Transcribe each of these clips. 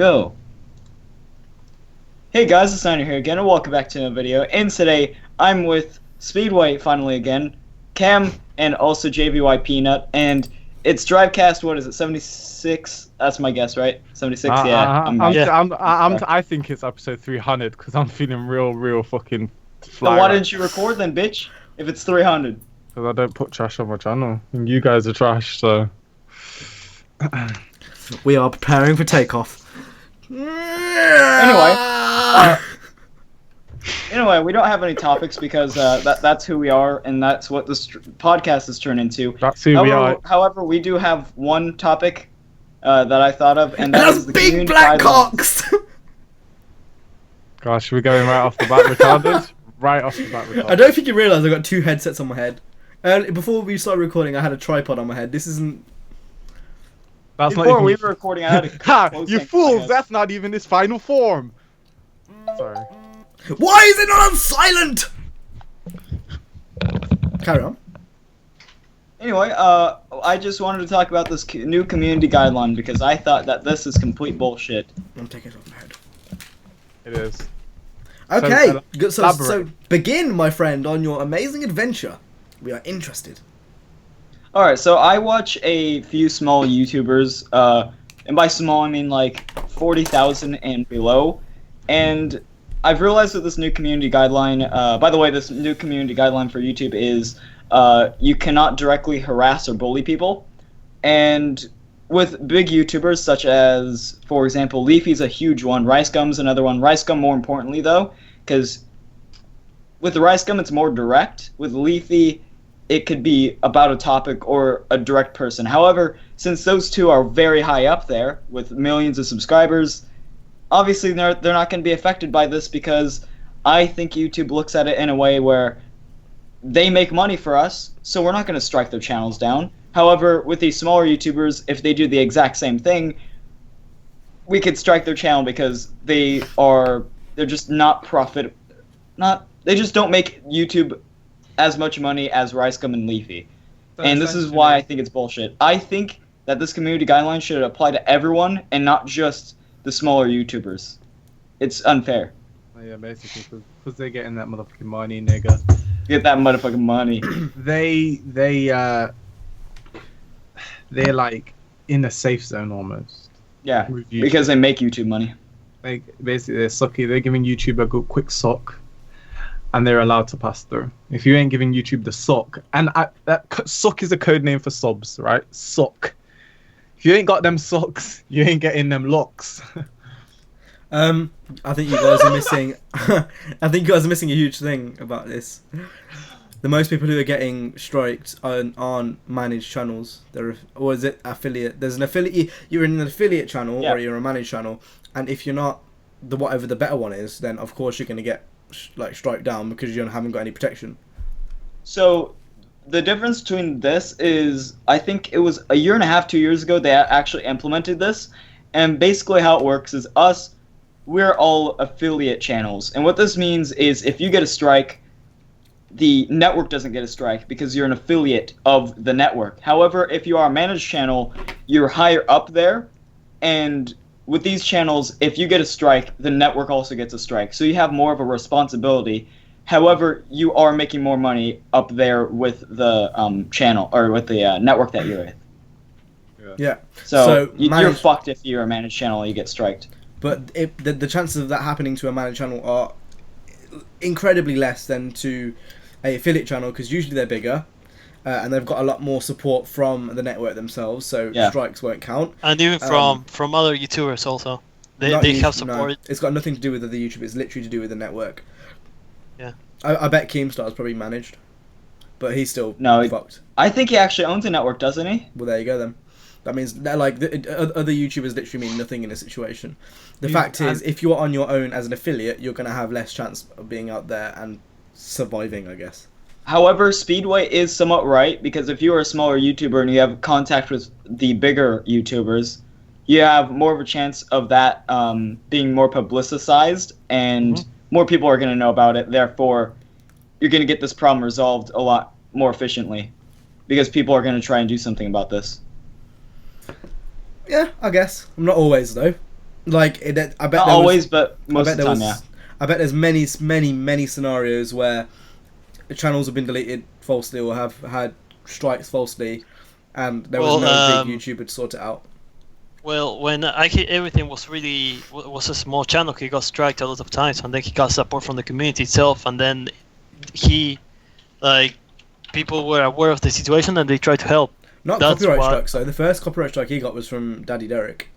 Go. Hey guys, it's Niner here again, and welcome back to a video. And today, I'm with Speedway finally again, Cam, and also JVY Peanut, and it's Drivecast. What is it? 76? That's my guess, right? 76. Yeah. I think it's episode 300 because I'm feeling real fucking. Then why didn't you record then, bitch? If it's 300. Because I don't put trash on my channel, and you guys are trash, so. We are preparing for takeoff. Anyway, we don't have any topics because that's who we are, and that's what this podcast has turned into. That's who we are. However, we do have one topic that I thought of, and that's the big black cocks. Gosh, we're going right off the bat retarded. Right off the bat retarded. I don't think you realise I've got two headsets on my head. Before we started recording, I had a tripod on my head. This isn't. That's Before not even... we were recording, I had a Ha! You fools! That's not even its final form. Sorry. Why is it not on silent? Carry on. Anyway, I just wanted to talk about this new community guideline because I thought that this is complete bullshit. I'm taking it off my head. It is. Okay, so begin, my friend, on your amazing adventure. We are interested. Alright, so I watch a few small YouTubers, and by small I mean like 40,000 and below, and I've realized that this new community guideline, by the way, this new community guideline for YouTube is you cannot directly harass or bully people, and with big YouTubers such as, for example, Leafy's a huge one, RiceGum's another one, RiceGum more importantly though, because with the RiceGum it's more direct, with Leafy it could be about a topic or a direct person. However, since those two are very high up there with millions of subscribers, obviously they're not going to be affected by this because I think YouTube looks at it in a way where they make money for us, so we're not going to strike their channels down. However, with these smaller YouTubers, if they do the exact same thing, we could strike their channel because they're just not they just don't make YouTube as much money as RiceGum and Leafy. And this is why I think it's bullshit. I think that this community guideline should apply to everyone and not just the smaller YouTubers. It's unfair. Oh, yeah, basically, because they're getting that motherfucking money, nigga. Get that motherfucking money. They're like in a safe zone almost. Yeah, because they make YouTube money. Like basically, they're sucky. They're giving YouTube a good quick sock, and they're allowed to pass through. If you ain't giving YouTube the sock, and that sock is a code name for subs, right? Sock. If you ain't got them socks, you ain't getting them locks. I think you guys are missing. I think you guys are missing a huge thing about this. The most people who are getting striked aren't managed channels. Or is it affiliate? There's an affiliate. You're in an affiliate channel, or you're a managed channel, and if you're not whatever the better one is, then of course you're gonna get strike down because you haven't got any protection. So the difference between this is, I think it was a year and a half, 2 years ago, they actually implemented this, and basically how it works is we're all affiliate channels, and what this means is if you get a strike, the network doesn't get a strike because you're an affiliate of the network. However, if you are a managed channel, you're higher up there, and with these channels, if you get a strike, the network also gets a strike, so you have more of a responsibility. However, you are making more money up there with the channel, or with the network that you're with. Yeah. So you're fucked if you're a managed channel and you get striked. But the chances of that happening to a managed channel are incredibly less than to a affiliate channel, because usually they're bigger, and they've got a lot more support from the network themselves, so strikes won't count. And even from other YouTubers also. They have support. No, it's got nothing to do with the YouTube, it's literally to do with the network. Yeah. I bet Keemstar's probably managed, but he's still fucked. I think he actually owns a network, doesn't he? Well, there you go then. That means that, like, other YouTubers literally mean nothing in a situation. The fact is, if you're on your own as an affiliate, you're going to have less chance of being out there and surviving, I guess. However, Speedway is somewhat right, because if you are a smaller YouTuber and you have contact with the bigger YouTubers, you have more of a chance of that being more publicized, and more people are going to know about it. Therefore, you're going to get this problem resolved a lot more efficiently, because people are going to try and do something about this. Yeah, I guess. I'm not always, though. Like, I bet Not there always, was, but most I of bet the there time, was, yeah. I bet there's many scenarios where channels have been deleted falsely or have had strikes falsely, and there was Well, no big YouTuber to sort it out. Well, when everything was was a small channel, he got striked a lot of times, and then he got support from the community itself, and then he, like, people were aware of the situation and they tried to help. Not That's copyright what- strikes though. The first copyright strike he got was from Daddy Derek.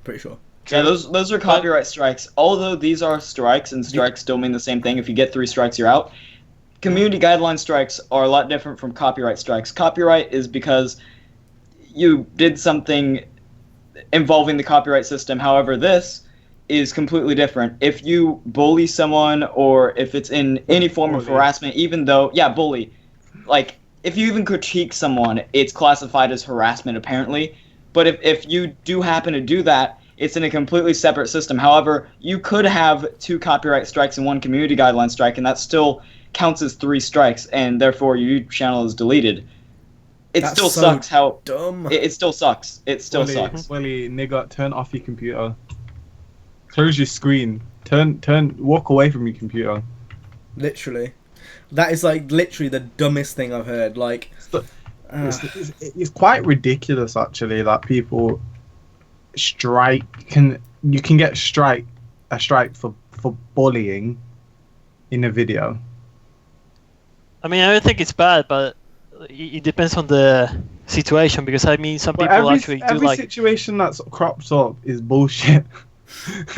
Pretty sure. Yeah, those are copyright strikes. Although these are strikes, and strikes still mean the same thing. If you get 3 strikes, you're out. Community guideline strikes are a lot different from copyright strikes. Copyright is because you did something involving the copyright system. However, this is completely different. If you bully someone, or if it's in any form of harassment, even though, yeah, bully. Like, if you even critique someone, it's classified as harassment, apparently. But if you do happen to do that, it's in a completely separate system. However, you could have 2 copyright strikes and 1 community guideline strike, and that still counts as 3 strikes, and therefore your YouTube channel is deleted. It That's still so sucks how... dumb. It still sucks. It still sucks. Willie, nigga, turn off your computer. Close your screen. Walk away from your computer. Literally. That is like literally the dumbest thing I've heard. Like, It's quite ridiculous, actually, that people you can get a strike for bullying in a video. I mean, I don't think it's bad, but it depends on the situation, because I mean, some people actually do every like. situation that's cropped up is bullshit.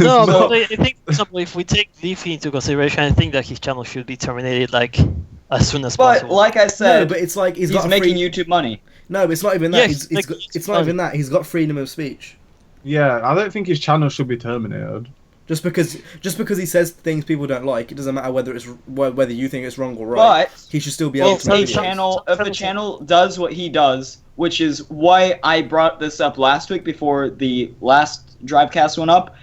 No, So- but I think, for example, if we take Leafy into consideration, I think that his channel should be terminated like as soon as But, possible. like I no, said, but it's like he's got a making free... YouTube money. No, but it's not even that. Yeah, He's he's got, making it's not even that. He's got freedom of speech. Yeah, I don't think his channel should be terminated. Just because he says things people don't like, it doesn't matter whether you think it's wrong or right. But He should still be if able to a make videos. if a channel does what he does, which is why I brought this up last week before the last Drivecast went up.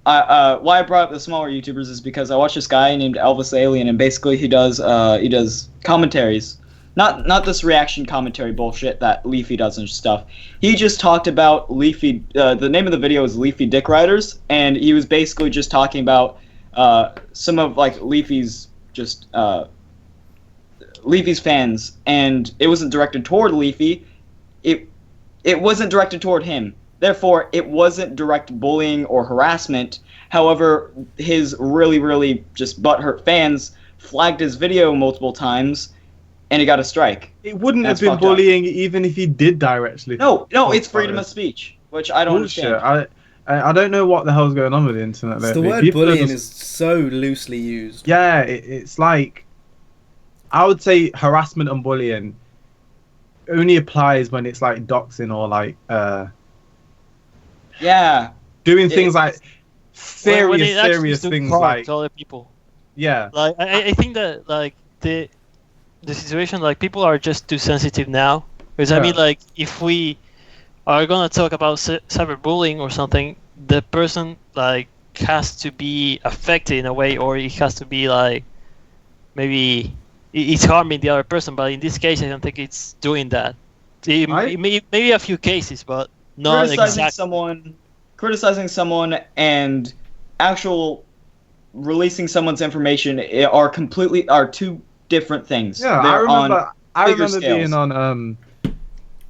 Why I brought up the smaller YouTubers is because I watched this guy named Elvis Alien, and basically he does commentaries. Not this reaction commentary bullshit that Leafy does and stuff. He just talked about Leafy. The name of the video is Leafy Dick Riders, and he was basically just talking about some of like Leafy's fans, and it wasn't directed toward Leafy. It wasn't directed toward him. Therefore, it wasn't direct bullying or harassment. However, his really just butthurt fans flagged his video multiple times, and he got a strike. It wouldn't That's have been fucked up. bullying even if he did directly. No, Oh, it's freedom sorry. of speech, which I don't Bullshit. understand. I don't know what the hell's going on with the internet The lately. word People are bullying just- is so loosely used. Yeah, it's like, I would say harassment and bullying only applies when it's like doxing or like Yeah, doing things like When it actually serious do things harm like to other people. yeah. Like I think that like the situation, like, people are just too sensitive now. Because I Yeah. mean, like, if we are gonna talk about cyberbullying or something, the person like has to be affected in a way, or it has to be like maybe it's harming the other person. But in this case, I don't think it's doing that. Maybe a few cases, but not exactly. criticizing someone and actual releasing someone's information are 2 different things. Yeah, They're I bigger remember scales. being on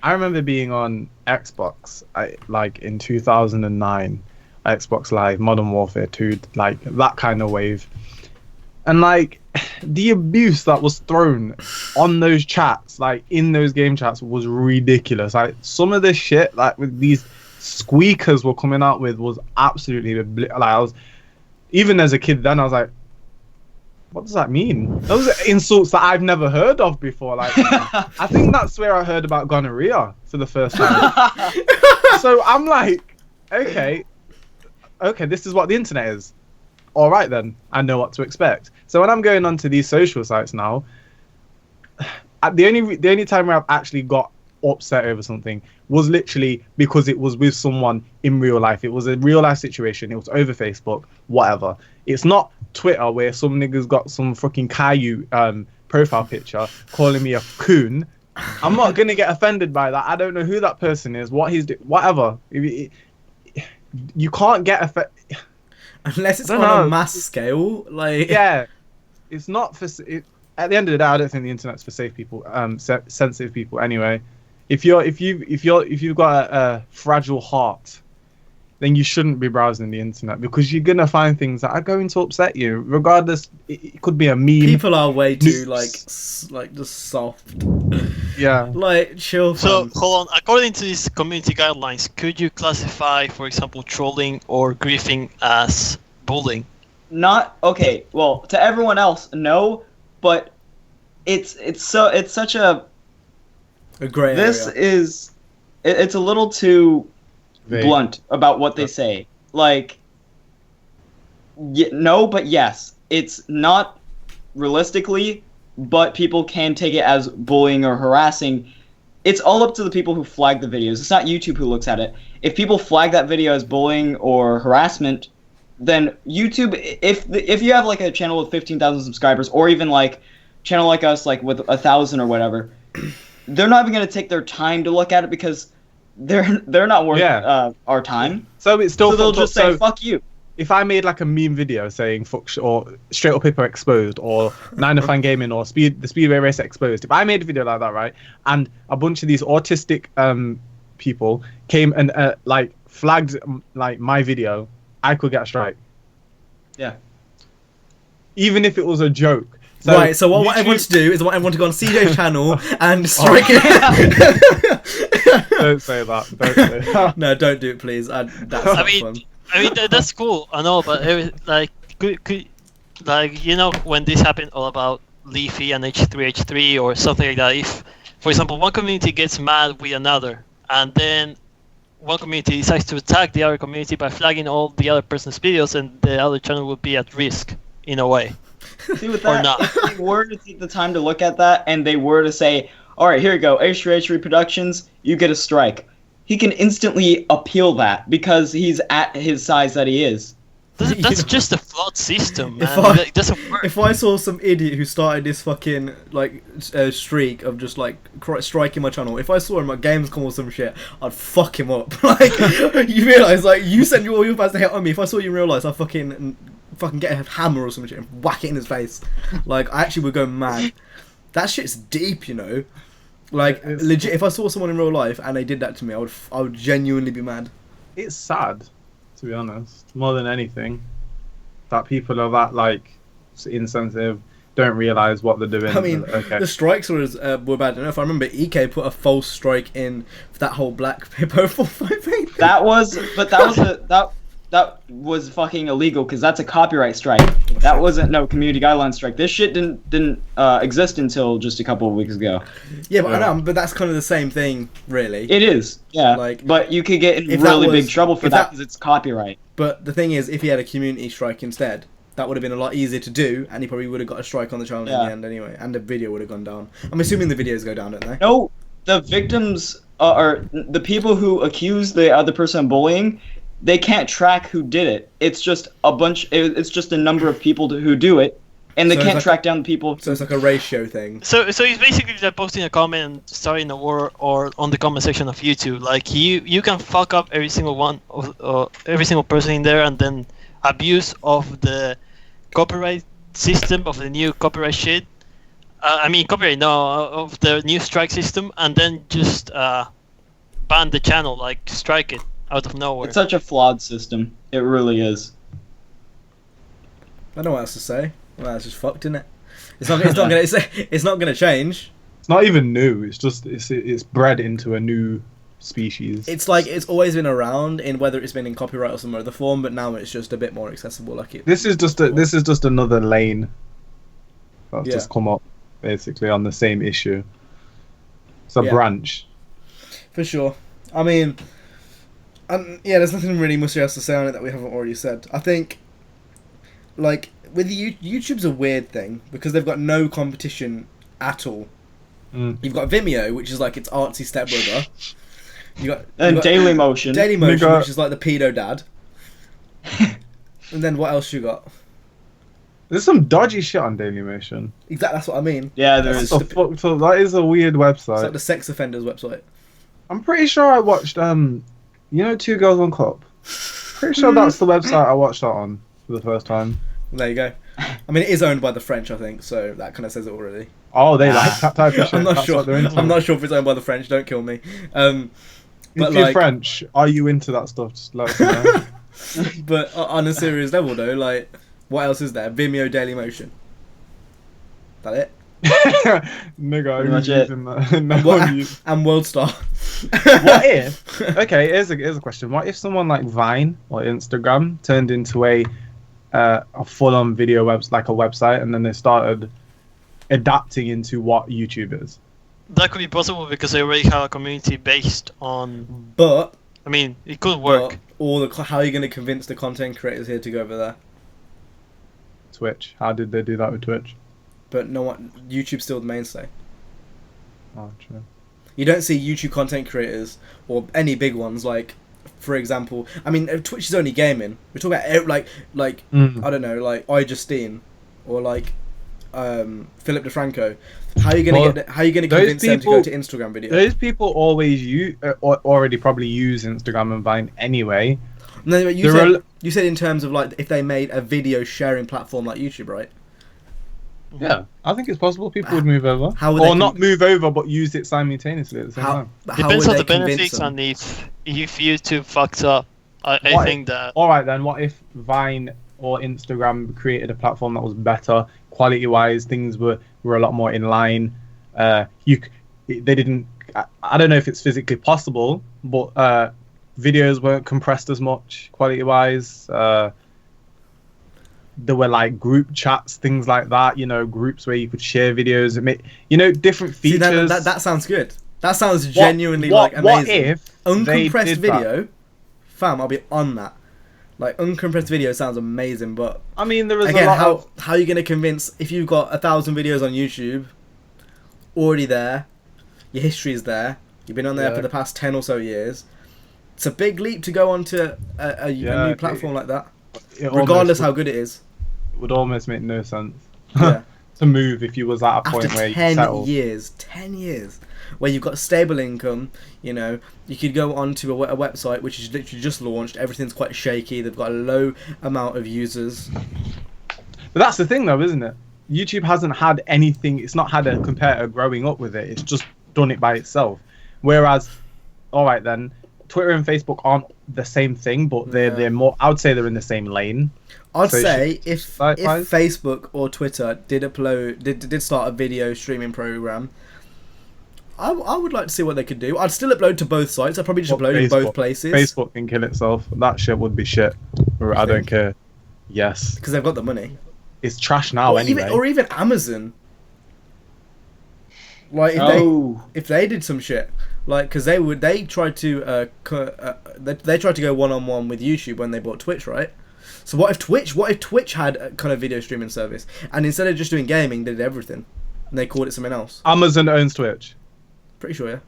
I remember being on Xbox like in 2009, Xbox Live, Modern Warfare 2, like that kind of wave. And like the abuse that was thrown on those chats, like in those game chats, was ridiculous. Like some of the shit like with these squeakers were coming out with was absolutely like I was, even as a kid then I was like, what does that mean? Those are insults that I've never heard of before. Like, I think that's where I heard about gonorrhea for the first time. So I'm like, okay, this is what the internet is. All right then, I know what to expect. So when I'm going onto these social sites now, the only time where I've actually got upset over something was literally because it was with someone in real life. It was a real life situation. It was over Facebook, whatever. It's not Twitter where some niggas got some fucking Caillou profile picture calling me a coon. I'm not gonna get offended by that. I don't know who that person is, what he's whatever. you can't get effect. Unless it's I on don't know. a mass scale, like Yeah, it's not for. At the end of the day, I don't think the internet's for safe people, sensitive people. Anyway, if you've got a fragile heart, then you shouldn't be browsing the internet because you're gonna find things that are going to upset you. Regardless, it could be a meme. people are way too like just soft. Yeah. Like chill. So fam. hold on. According to these community guidelines, could you classify, for example, trolling or griefing as bullying? Not okay. Well, to everyone else, no, but it's such a A grey this area. is it's a little too Vague. blunt about what they say. Like, no, but yes, it's not realistically, but people can take it as bullying or harassing. It's all up to the people who flag the videos. It's not YouTube who looks at it. If people flag that video as bullying or harassment, then YouTube, if you have like a channel with 15,000 subscribers, or even like channel like us, like with 1,000 or whatever, they're not even gonna take their time to look at it because they're not worth our time. So it's still. So they'll just say so fuck you. if I made like a meme video saying fuck or straight up hippo exposed or 9to5 gaming or the speedway racer exposed, if I made a video like that, right, and a bunch of these autistic people came and like flagged like my video, I could get a strike. Yeah. Even if it was a joke. So Right, so what I want to do is I want everyone to go on CJ's channel and strike it. Don't say that. Don't say that. No, don't do it, please. That's not fun. I mean that's cool. I know, but like like you know when this happened all about Leafy and H3H3 or something like that. If, for example, one community gets mad with another, and then one community decides to attack the other community by flagging all the other person's videos, and the other channel would be at risk in a way. See, with Or that, not. if they were to take the time to look at that and they were to say, all right, here you go, H3H3 Productions, you get a strike, he can instantly appeal that because he's at his size that he is. That's just a flawed system, man. If I- It doesn't work. If I saw some idiot who started this fucking like streak of just like striking my channel, if I saw him at Gamescom or some shit, I'd fuck him up. Like you realise, like you sent all your fans to hit on me. If I saw you in real life, I'd fucking get a hammer or some shit and whack it in his face. Like I actually would go mad. That shit's deep, you know. Like legit, if I saw someone in real life and they did that to me, I would genuinely be mad. It's sad, to be honest, more than anything, that people are that like insensitive, don't realize what they're doing. I mean, okay. the strikes were bad. I don't know if I remember. EK put a false strike in for that whole Black Hippo 458. That was that was fucking illegal because that's a copyright strike. That wasn't no community guideline strike. This shit didn't exist until just a couple of weeks ago. Yeah, but I know, but that's kind of the same thing, really. It is, yeah. Like, but you could get in if that really was- big trouble for if that that- because it's copyright. But the thing is, if he had a community strike instead, that would have been a lot easier to do, and he probably would have got a strike on the channel in Yeah. the end anyway, and the video would have gone down. I'm assuming the videos go down, don't they? No, the victims are the people who accuse the other person of bullying. They can't track who did it. It's just a bunch. It's just a number of people who do it, and they So it's can't like track down the people. So it's like a ratio thing. So he's basically like posting a comment and starting a war or on the comment section of YouTube. Like you can fuck up every single one of every single person in there, and then abuse of the copyright system of the new copyright shit. I mean copyright no of the new strike system, and then just ban the channel, like strike it out of nowhere. It's such a flawed system. It really is. I don't know what else to say. Well, it's just fucked, isn't it? It's not gonna change. It's not even new. It's just it's bred into a new species. It's like it's always been around in whether it's been in copyright or some other form, but now it's just a bit more accessible. Like it. This is just another lane that's Yeah. just come up basically on the same issue. It's a Yeah. branch. For sure. I mean, yeah, there's nothing really much else to say on it that we haven't already said. I think, like, with YouTube's a weird thing because they've got no competition at all. Mm. You've got Vimeo, which is like its artsy stepbrother. You got Dailymotion. Dailymotion, Nigga. which is like the pedo dad. And then what else you got? There's some dodgy shit on Dailymotion. Exactly, that's what I mean. Yeah, there That's is. So that is a weird website. It's like the sex offenders website. I'm pretty sure I watched Two Girls One Cup. Pretty sure that's the website I watched that on for the first time. There you go. I mean, it is owned by the French, I think, so that kind of says it already. Oh, they like tactile fishing. I'm not That's sure. what they're into. I'm not sure if it's owned by the French. Don't kill me. But If you're French, are you into that stuff? Just let us know. But on a serious level, though, like, what else is there? Vimeo Dailymotion. That it? Nigga, Pretty much who's it. using that? No one uses- And WorldStar. What if? Okay, here's a question. What if someone like Vine or Instagram turned into a full-on video like a website, and then they started adapting into what YouTube is? That could be possible because they already have a community based on. But I mean, it could work. how are you going to convince the content creators here to go over there? Twitch. How did they do that with Twitch? But no one. YouTube's still the mainstay. Oh, true. You don't see YouTube content creators or any big ones like, for example, I mean, Twitch is only gaming. We're talking about like I don't know, like iJustine or like Philip DeFranco. How are you gonna convince them to go to Instagram videos? Those people always already probably use Instagram and Vine anyway. No, but you said in terms of like if they made a video sharing platform like YouTube, right? Yeah, I think it's possible people would move over. How would they not move over, but use it simultaneously at the same time. Depends on the benefits and if YouTube fucks up. I think that. All right then. What if Vine or Instagram created a platform that was better quality-wise? Things were a lot more in line. They didn't. I don't know if it's physically possible, but videos weren't compressed as much quality-wise. There were like group chats, things like that. You know, groups where you could share videos. Different features. See, that sounds good. That sounds genuinely like amazing. What if uncompressed video? Fam, I'll be on that. Like uncompressed video sounds amazing, but I mean, there is again, a lot how are you going to convince if you've got 1,000 videos on YouTube already there, your history is there, you've been on there for the past 10 or so years. It's a big leap to go onto a new platform like that, regardless how good it is. Would almost make no sense. Yeah. To move if you was at a point After where you 10 years, where you've got stable income, you know, you could go onto a website which is literally just launched. Everything's quite shaky. They've got a low amount of users. But that's the thing, though, isn't it? YouTube hasn't had anything. It's not had a competitor growing up with it. It's just done it by itself. Whereas, all right then, Twitter and Facebook aren't the same thing, but they're more. I would say they're in the same lane. I'd say if Facebook or Twitter did start a video streaming program, I would like to see what they could do. I'd still upload to both sites. I'd probably just upload in both places. Facebook can kill itself. That shit would be shit. I don't care. Yes. Because they've got the money. It's trash now anyway. Or even Amazon. Like if they did some shit, like because they tried to they tried to go one-on-one with YouTube when they bought Twitch, right? So what if Twitch had a kind of video streaming service, and instead of just doing gaming, they did everything, and they called it something else? Amazon owns Twitch. Pretty sure, yeah.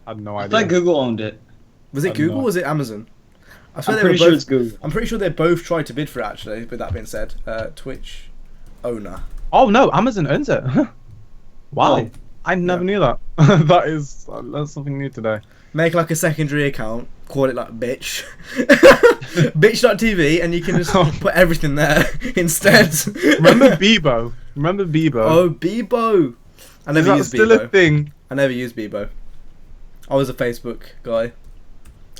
I had no I idea. thought Google owned it. Was it Google or was it Amazon? I'm pretty sure it's Google. I'm pretty sure they both tried to bid for it, actually. With that being said, Twitch owner. Oh no, Amazon owns it. Wow. Oh. I never knew that. That's something new today. Make like a secondary account, call it like bitch. Bitch.tv, and you can just put everything there instead. Remember Bebo? Oh, Bebo. I never used Bebo. Still a thing? I never used Bebo. I was a Facebook guy.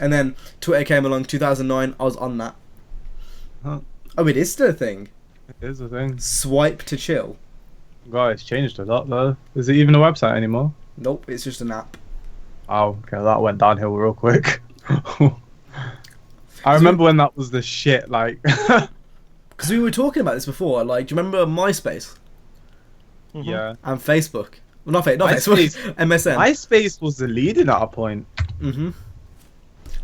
And then Twitter came along 2009, I was on that. Huh. Oh, it is still a thing. It is a thing. Swipe to chill. Guys, changed a lot though. Is it even a website anymore? Nope, it's just an app. Oh, okay, that went downhill real quick. I remember when that was the shit, like. Because we were talking about this before, like, do you remember MySpace? Mm-hmm. Yeah. And Facebook. Well, not Facebook, MSN. MySpace was the leading at a point. Mm-hmm.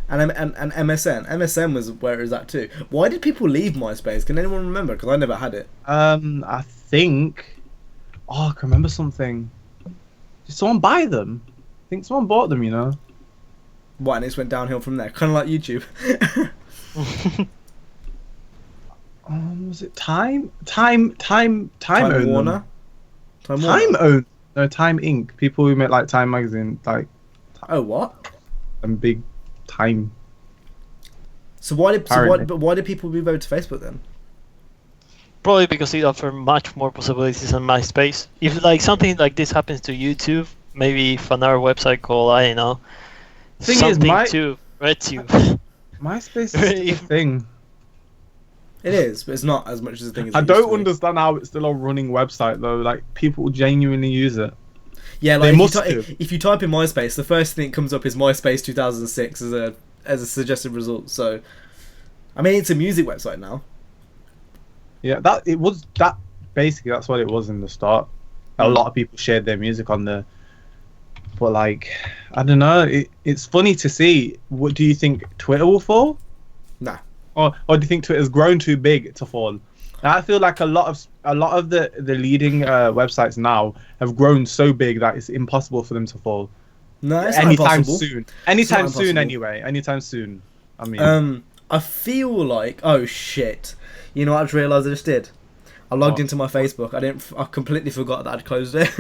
And MSN. MSN was where it was at too. Why did people leave MySpace? Can anyone remember? Because I never had it. I think... Oh, I can remember something. Did someone buy them? I think someone bought them, you know. What, and it just went downhill from there? Kind of like YouTube. Was it Time owned Warner? them. Time owned. No, Time Inc. People who make like Time magazine, like. Oh, what? And big Time. So why did Apparently. why did people move over to Facebook then? Probably because it offers much more possibilities than MySpace. If like something like this happens to YouTube, maybe if another website called, I don't know, Thing is, something to RedTube. MySpace is a thing. It is, but it's not as much as the thing as I it used to don't be. understand how it's still a running website though. Like people genuinely use it. Yeah, They like must if you type in MySpace, the first thing that comes up is MySpace 2006 as a suggested result. So, I mean, it's a music website now. Yeah, basically that's what it was in the start. A lot of people shared their music on there. But like, I don't know. It's funny to see. What do you think Twitter will fall? Nah. Or do you think Twitter's grown too big to fall? And I feel like a lot of the leading websites now have grown so big that it's impossible for them to fall. No, it's not Anytime impossible. soon. Anytime not soon, impossible. anyway. Anytime soon. I mean, I feel like, oh shit, you know what I just realised I just did? I logged What? into my Facebook. I completely forgot that I'd closed it.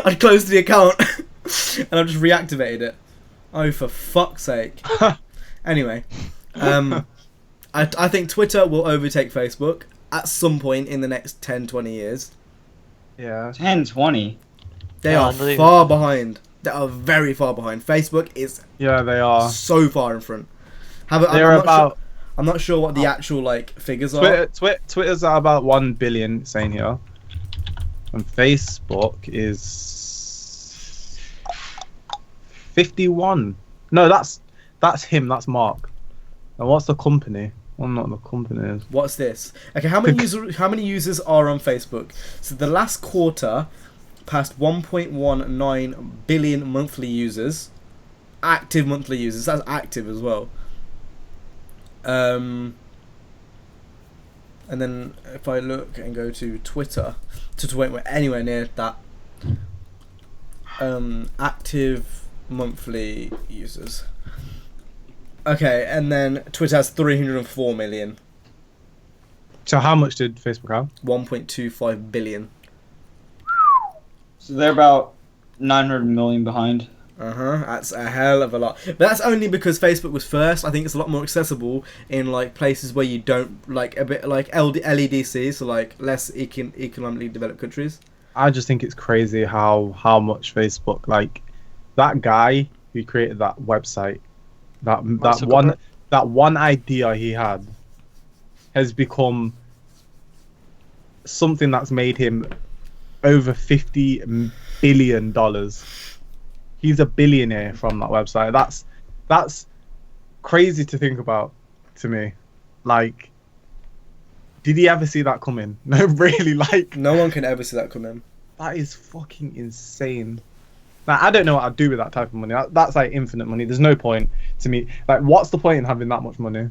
I'd closed the account and I've just reactivated it. Oh, for fuck's sake. Anyway, I think Twitter will overtake Facebook at some point in the next 10, 20 years. yeah. 10, 20. They Yeah, are unbelievable. far behind. They are very far behind. Facebook is Yeah, they are. so far in front. I'm not sure what the actual like figures are. Twitter's at about 1 billion, it's saying here. And Facebook is 51. No, that's him, that's Mark. And what's the company? Well, not the company is. What's this? Okay, how many users are on Facebook? So the last quarter passed 1.19 billion monthly users. Active monthly users. That's active as well. And then if I look and go to Twitter, anywhere near that, active monthly users. Okay, and then Twitter has 304 million. So how much did Facebook have? 1.25 billion. So they're about 900 million behind. That's a hell of a lot. But that's only because Facebook was first. I think it's a lot more accessible in like places where you don't like a bit like LEDC, so like less economically developed countries. I just think it's crazy how much Facebook, like that guy who created that website, that one idea he had has become something that's made him over $50 billion. He's a billionaire from that website. That's crazy to think about to me. Like, did he ever see that coming? No, really. Like, No one can ever see that coming. that is fucking insane. Like, I don't know what I'd do with that type of money. That's like infinite money. There's no point to me. Like, what's the point in having that much money?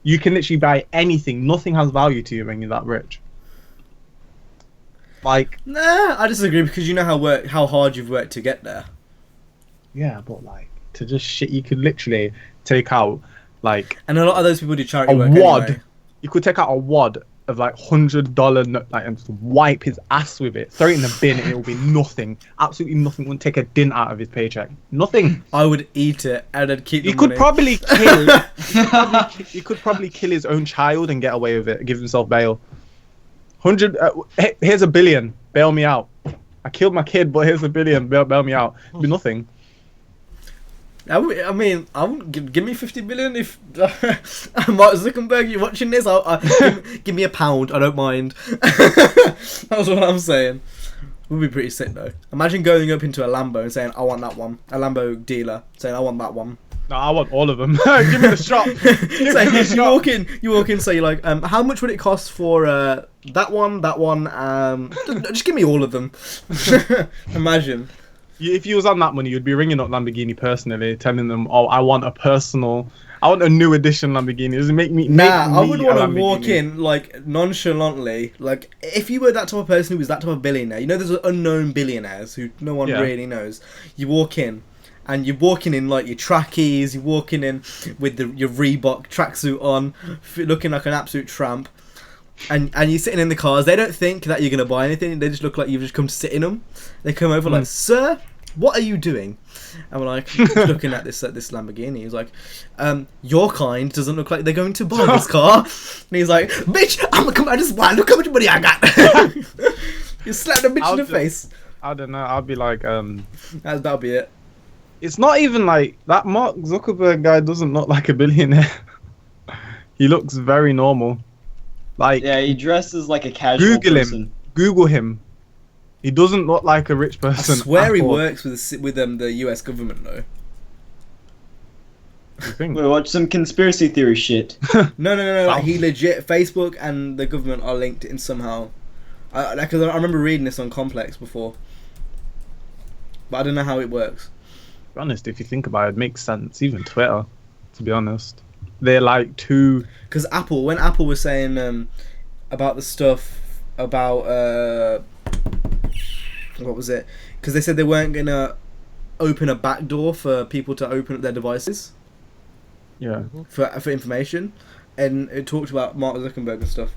You can literally buy anything. Nothing has value to you when you're that rich. Like, Nah, I disagree because you know how hard you've worked to get there. yeah, but like to just shit, you could literally take out like And a lot of those people do charity a work wad. anyway. You could take out a wad of like $100 like and just wipe his ass with it, throw it in the bin, and it will be nothing. Absolutely nothing. Wouldn't take a dint out of his paycheck. Nothing. I would eat it and then keep the He could money. probably kill. He could probably kill his own child and get away with it. Give himself bail. Here's $1 billion. Bail me out. I killed my kid, but here's $1 billion. Bail me out. It'd be nothing. I mean, I wouldn't give me 50 billion if Mark Zuckerberg, you're watching this. Give me £1. I don't mind. That's what I'm saying. Would be pretty sick though. Imagine going up into a Lambo and saying, "I want that one." A Lambo dealer saying, "I want that one." No, I want all of them. Give me the shot. Give me So the shot. you walk in, say you're like, how much would it cost for that one? Just give me all of them. Imagine. If you was on that money, you'd be ringing up Lamborghini personally, telling them, "Oh, I want a new edition Lamborghini." Does it make me? I would want to Lamborghini. walk in like nonchalantly, like if you were that type of person who was that type of billionaire. You know, there's unknown billionaires who no one Yeah. really knows. You walk in, and you're walking in like your trackies. You're walking in with your Reebok tracksuit on, looking like an absolute tramp. And you're sitting in the cars. They don't think that you're gonna buy anything. They just look like you've just come to sit in them. They come over like, "Sir, what are you doing? And we're like, looking at this Lamborghini. He's like, your kind doesn't look like they're going to buy this car. And he's like, bitch, I'm gonna come out this one. Look how much money I got. You slapped a bitch in the face. I don't know. I'll be like, That'll be it. it's not even like that. Mark Zuckerberg guy doesn't look like a billionaire. He looks very normal. Like, Yeah, he dresses like a casual Google person. him. Google him. He doesn't look like a rich I person. swear he at all. works with the US government though. You think? Wait, watch some conspiracy theory shit. No. Like, Wow. he legit. Facebook and the government are linked in somehow. I remember reading this on Complex before, but I don't know how it works. To be honest, if you think about it, it makes sense. Even Twitter, to be honest, they're like two. Because when Apple was saying about the stuff about what was it? Because they said they weren't gonna open a backdoor for people to open up their devices Yeah. for information, and it talked about Mark Zuckerberg and stuff.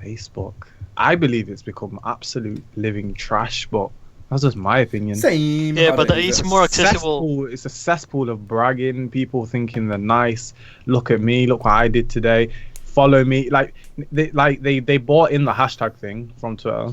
Facebook. I believe it's become absolute living trash, but that's just my opinion. Same. Yeah, I but don't it's either. more accessible. It's a cesspool of bragging. People thinking they're nice. Look at me. Look what I did today. Follow me. Like they bought in the hashtag thing from Twitter.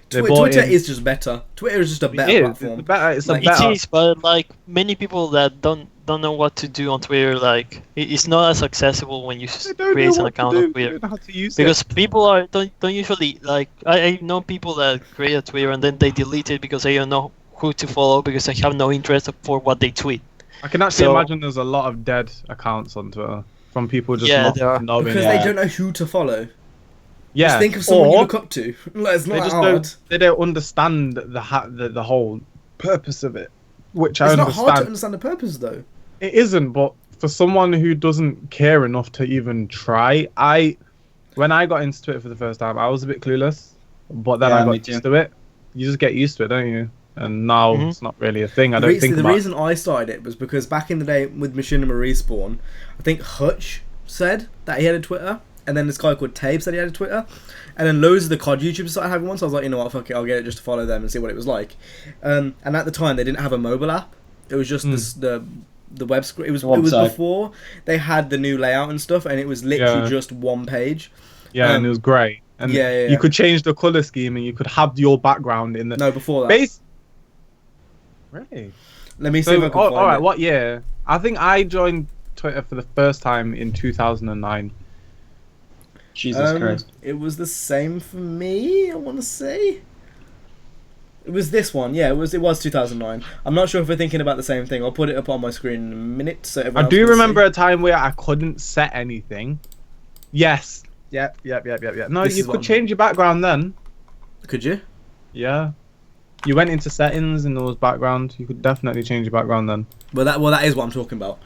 They bought Twitter in- is just better. Twitter is just a better It is. platform. It's better. It's Like, a better. It is, but like many people that don't know what to do on Twitter, like it's not as accessible when you They don't know create an what to account do. on They Twitter. don't know how to use Because it. people don't usually like I know people that create a Twitter and then they delete it because they don't know who to follow because they have no interest for what they tweet. I can actually So- imagine there's a lot of dead accounts on Twitter from people just Yeah, not there are. knowing. Because it. they don't know who to follow. Yeah. Just think of someone you Or look up to. Like, it's not they that just hard. don't. They don't understand the whole purpose of it, which I It's not understand. hard to understand the purpose though. It isn't, but for someone who doesn't care enough to even try, when I got into Twitter for the first time, I was a bit clueless, but then Yeah, I me got too. used to it. You just get used to it, don't you? And now Mhm. it's not really a thing. I The don't reason, think the about. reason I started it was because back in the day with Machinima Respawn, I think Hutch said that he had a Twitter, and then this guy called Tabe said he had a Twitter, and then loads of the COD YouTubers started having one, so I was like, you know what, fuck it, I'll get it just to follow them and see what it was like. And at the time, they didn't have a mobile app. It was just the web screen. It was Website. before they had the new layout and stuff, and it was literally Yeah. just one page. Yeah, and it was great. And yeah. you could change the color scheme, and you could have your background in the No, before that. base. Really? Let me see So, if I can all find right, it. what year? I think I joined Twitter for the first time in 2009. Jesus Christ. It was the same for me, I want to say. It was this one, yeah, it was 2009. I'm not sure if we're thinking about the same thing. I'll put it up on my screen in a minute so everyone I else do can remember see. a time where I couldn't set anything. Yes. Yep. No, This you is what could I'm- change your background then. Could you? Yeah. You went into settings and there was background. You could definitely change your background then. Well, that is what I'm talking about.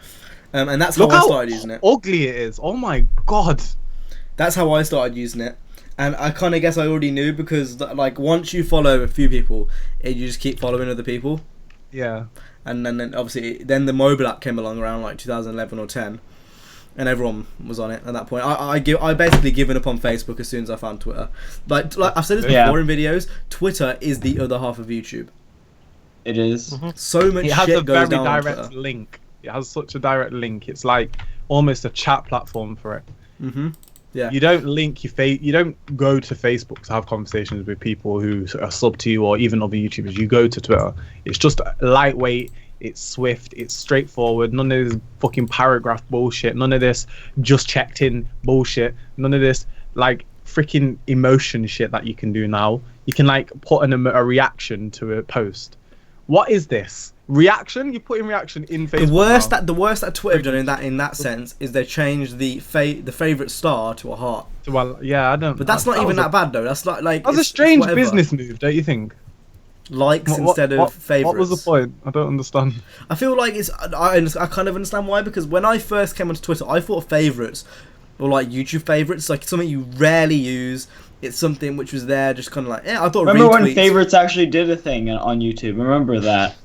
And that's how Look I how started using it. ugly it is. Oh my god. That's how I started using it. And I kind of guess I already knew because, like, once you follow a few people, you just keep following other people. Yeah. And then obviously, then the mobile app came along around like 2011 or 10, and everyone was on it at that point. I basically given up on Facebook as soon as I found Twitter. Like I've said this Yeah. before in videos, Twitter is the other half of YouTube. It is. Mhm. So much It has a shit goes very down on direct Twitter. link. It has such a direct link. It's like almost a chat platform for it. Mm-hmm. Yeah. You don't link your you don't go to Facebook to have conversations with people who are sub to you or even other YouTubers. You go to Twitter. It's just lightweight, it's swift, it's straightforward. None of this fucking paragraph bullshit. None of this just checked in bullshit. None of this like freaking emotion shit that you can do now. You can like put a reaction to a post. What is this? Reaction? You put in reaction in Facebook. The worst that Twitter have done in that sense is they changed the favorite star to a heart. Well, yeah, I don't. But that's not even was that bad though. That's like That was a it's strange whatever. business move, don't you think? Likes instead of favorites. What was the point? I don't understand. I feel like I kind of understand why, because when I first came onto Twitter, I thought favorites were like YouTube favorites, like something you rarely use. It's something which was there, just kind of like, I thought. Remember when retweets- favorites actually did a thing on YouTube? Remember that?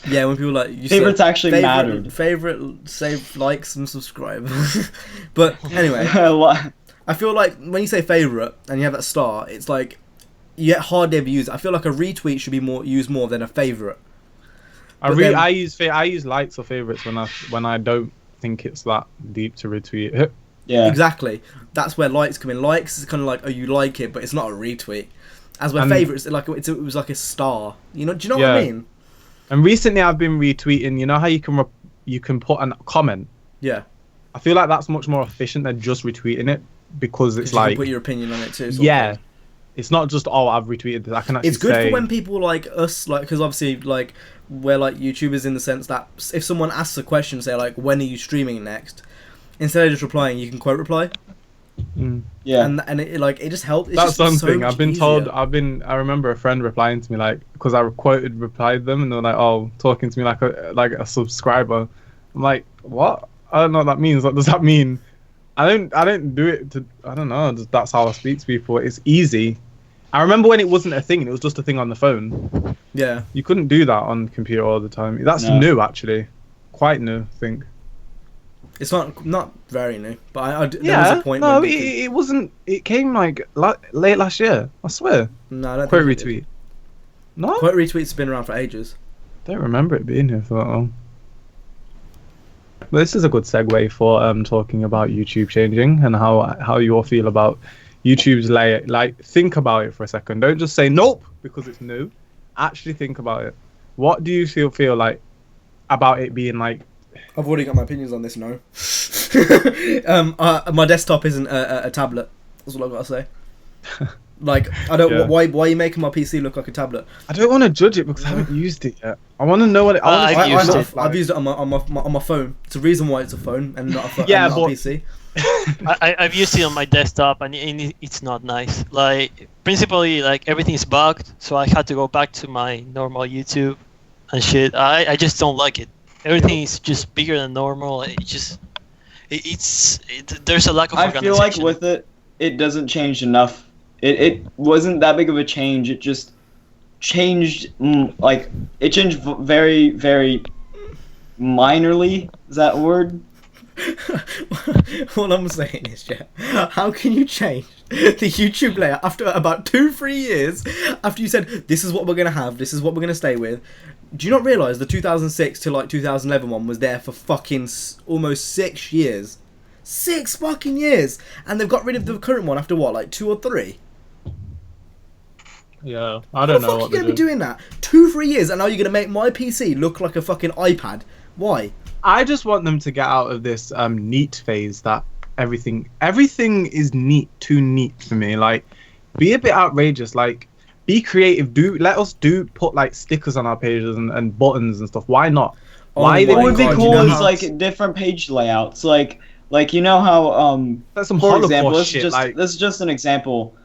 Yeah, when people like you Favorites said, actually mattered. Favorite, save, likes, and subscribe. But anyway, A lot. I feel like when you say favorite and you have that star, it's like you hardly ever use it. I feel like a retweet should be used more than a favorite. I use likes or favorites when I don't think it's that deep to retweet. Yeah. Exactly. That's where likes come in. Likes is kind of like, oh, you like it, but it's not a retweet. As where favorites, like it was like a star. You know? Do you know what I mean? And recently, I've been retweeting. You know how you can put a comment. Yeah. I feel like that's much more efficient than just retweeting it because it's you like can put your opinion on it too. Yeah. It's not just I've retweeted this. I can actually. It's good for when people like us, like, because obviously like we're like YouTubers in the sense that if someone asks a question, say like, when are you streaming next? Instead of just replying, you can quote reply. Yeah, and it just helps. That's something so I've been easier. told. I remember a friend replying to me like because I replied them and they were like, "Oh, talking to me like a subscriber." I'm like, "What? I don't know what that means. What does that mean?" I don't do it to. I don't know. That's how I speak to people. It's easy. I remember when it wasn't a thing. It was just a thing on the phone. Yeah. You couldn't do that on the computer all the time. That's new, actually. Quite new, I think. It's not very new, but there was a point. No, when it wasn't. It came like late last year. I swear. No, I don't Quote think retweet. No, Quote retweets have been around for ages. don't remember it being here for that long. But this is a good segue for talking about YouTube changing and how you all feel about YouTube's layout. Like, think about it for a second. Don't just say nope because it's new. Actually think about it. What do you feel like about it being like? I've already got my opinions on this. No. My desktop isn't a tablet. That's all I've got to say. Like, I don't. Yeah. Why are you making my PC look like a tablet? I don't want to judge it because I haven't used it yet. I want to know what it. I've used it. I've used it on my phone. It's a reason why it's a phone and not a phone. Yeah, and not but a PC. I've used it on my desktop and it's not nice. Like, principally, like, everything is bugged, so I had to go back to my normal YouTube and shit. I just don't like it. Everything is just bigger than normal. There's a lack of I organization. feel like with it doesn't change enough. It wasn't that big of a change. It just changed, it changed very, very minorly. Is that a word? All I'm saying is, how can you change the YouTube layout after about 2-3 years after you said this is what we're gonna have, this is what we're gonna stay with? Do you not realise the 2006 to like 2011 one was there for fucking almost 6 years? 6 fucking years, and they've got rid of the current one after what, like 2 or 3? Yeah, I don't know what what you're gonna be doing that 2-3 years, and now you're gonna make my PC look like a fucking iPad. Why? I just want them to get out of this neat phase that everything is too neat for me. Like, be a bit outrageous. Like, be creative. Let us put like stickers on our pages and buttons and stuff. Why not? Why What would be God, cool you know is how- like different page layouts. Like you know how That's some for Holocaust example, shit. this is just an example.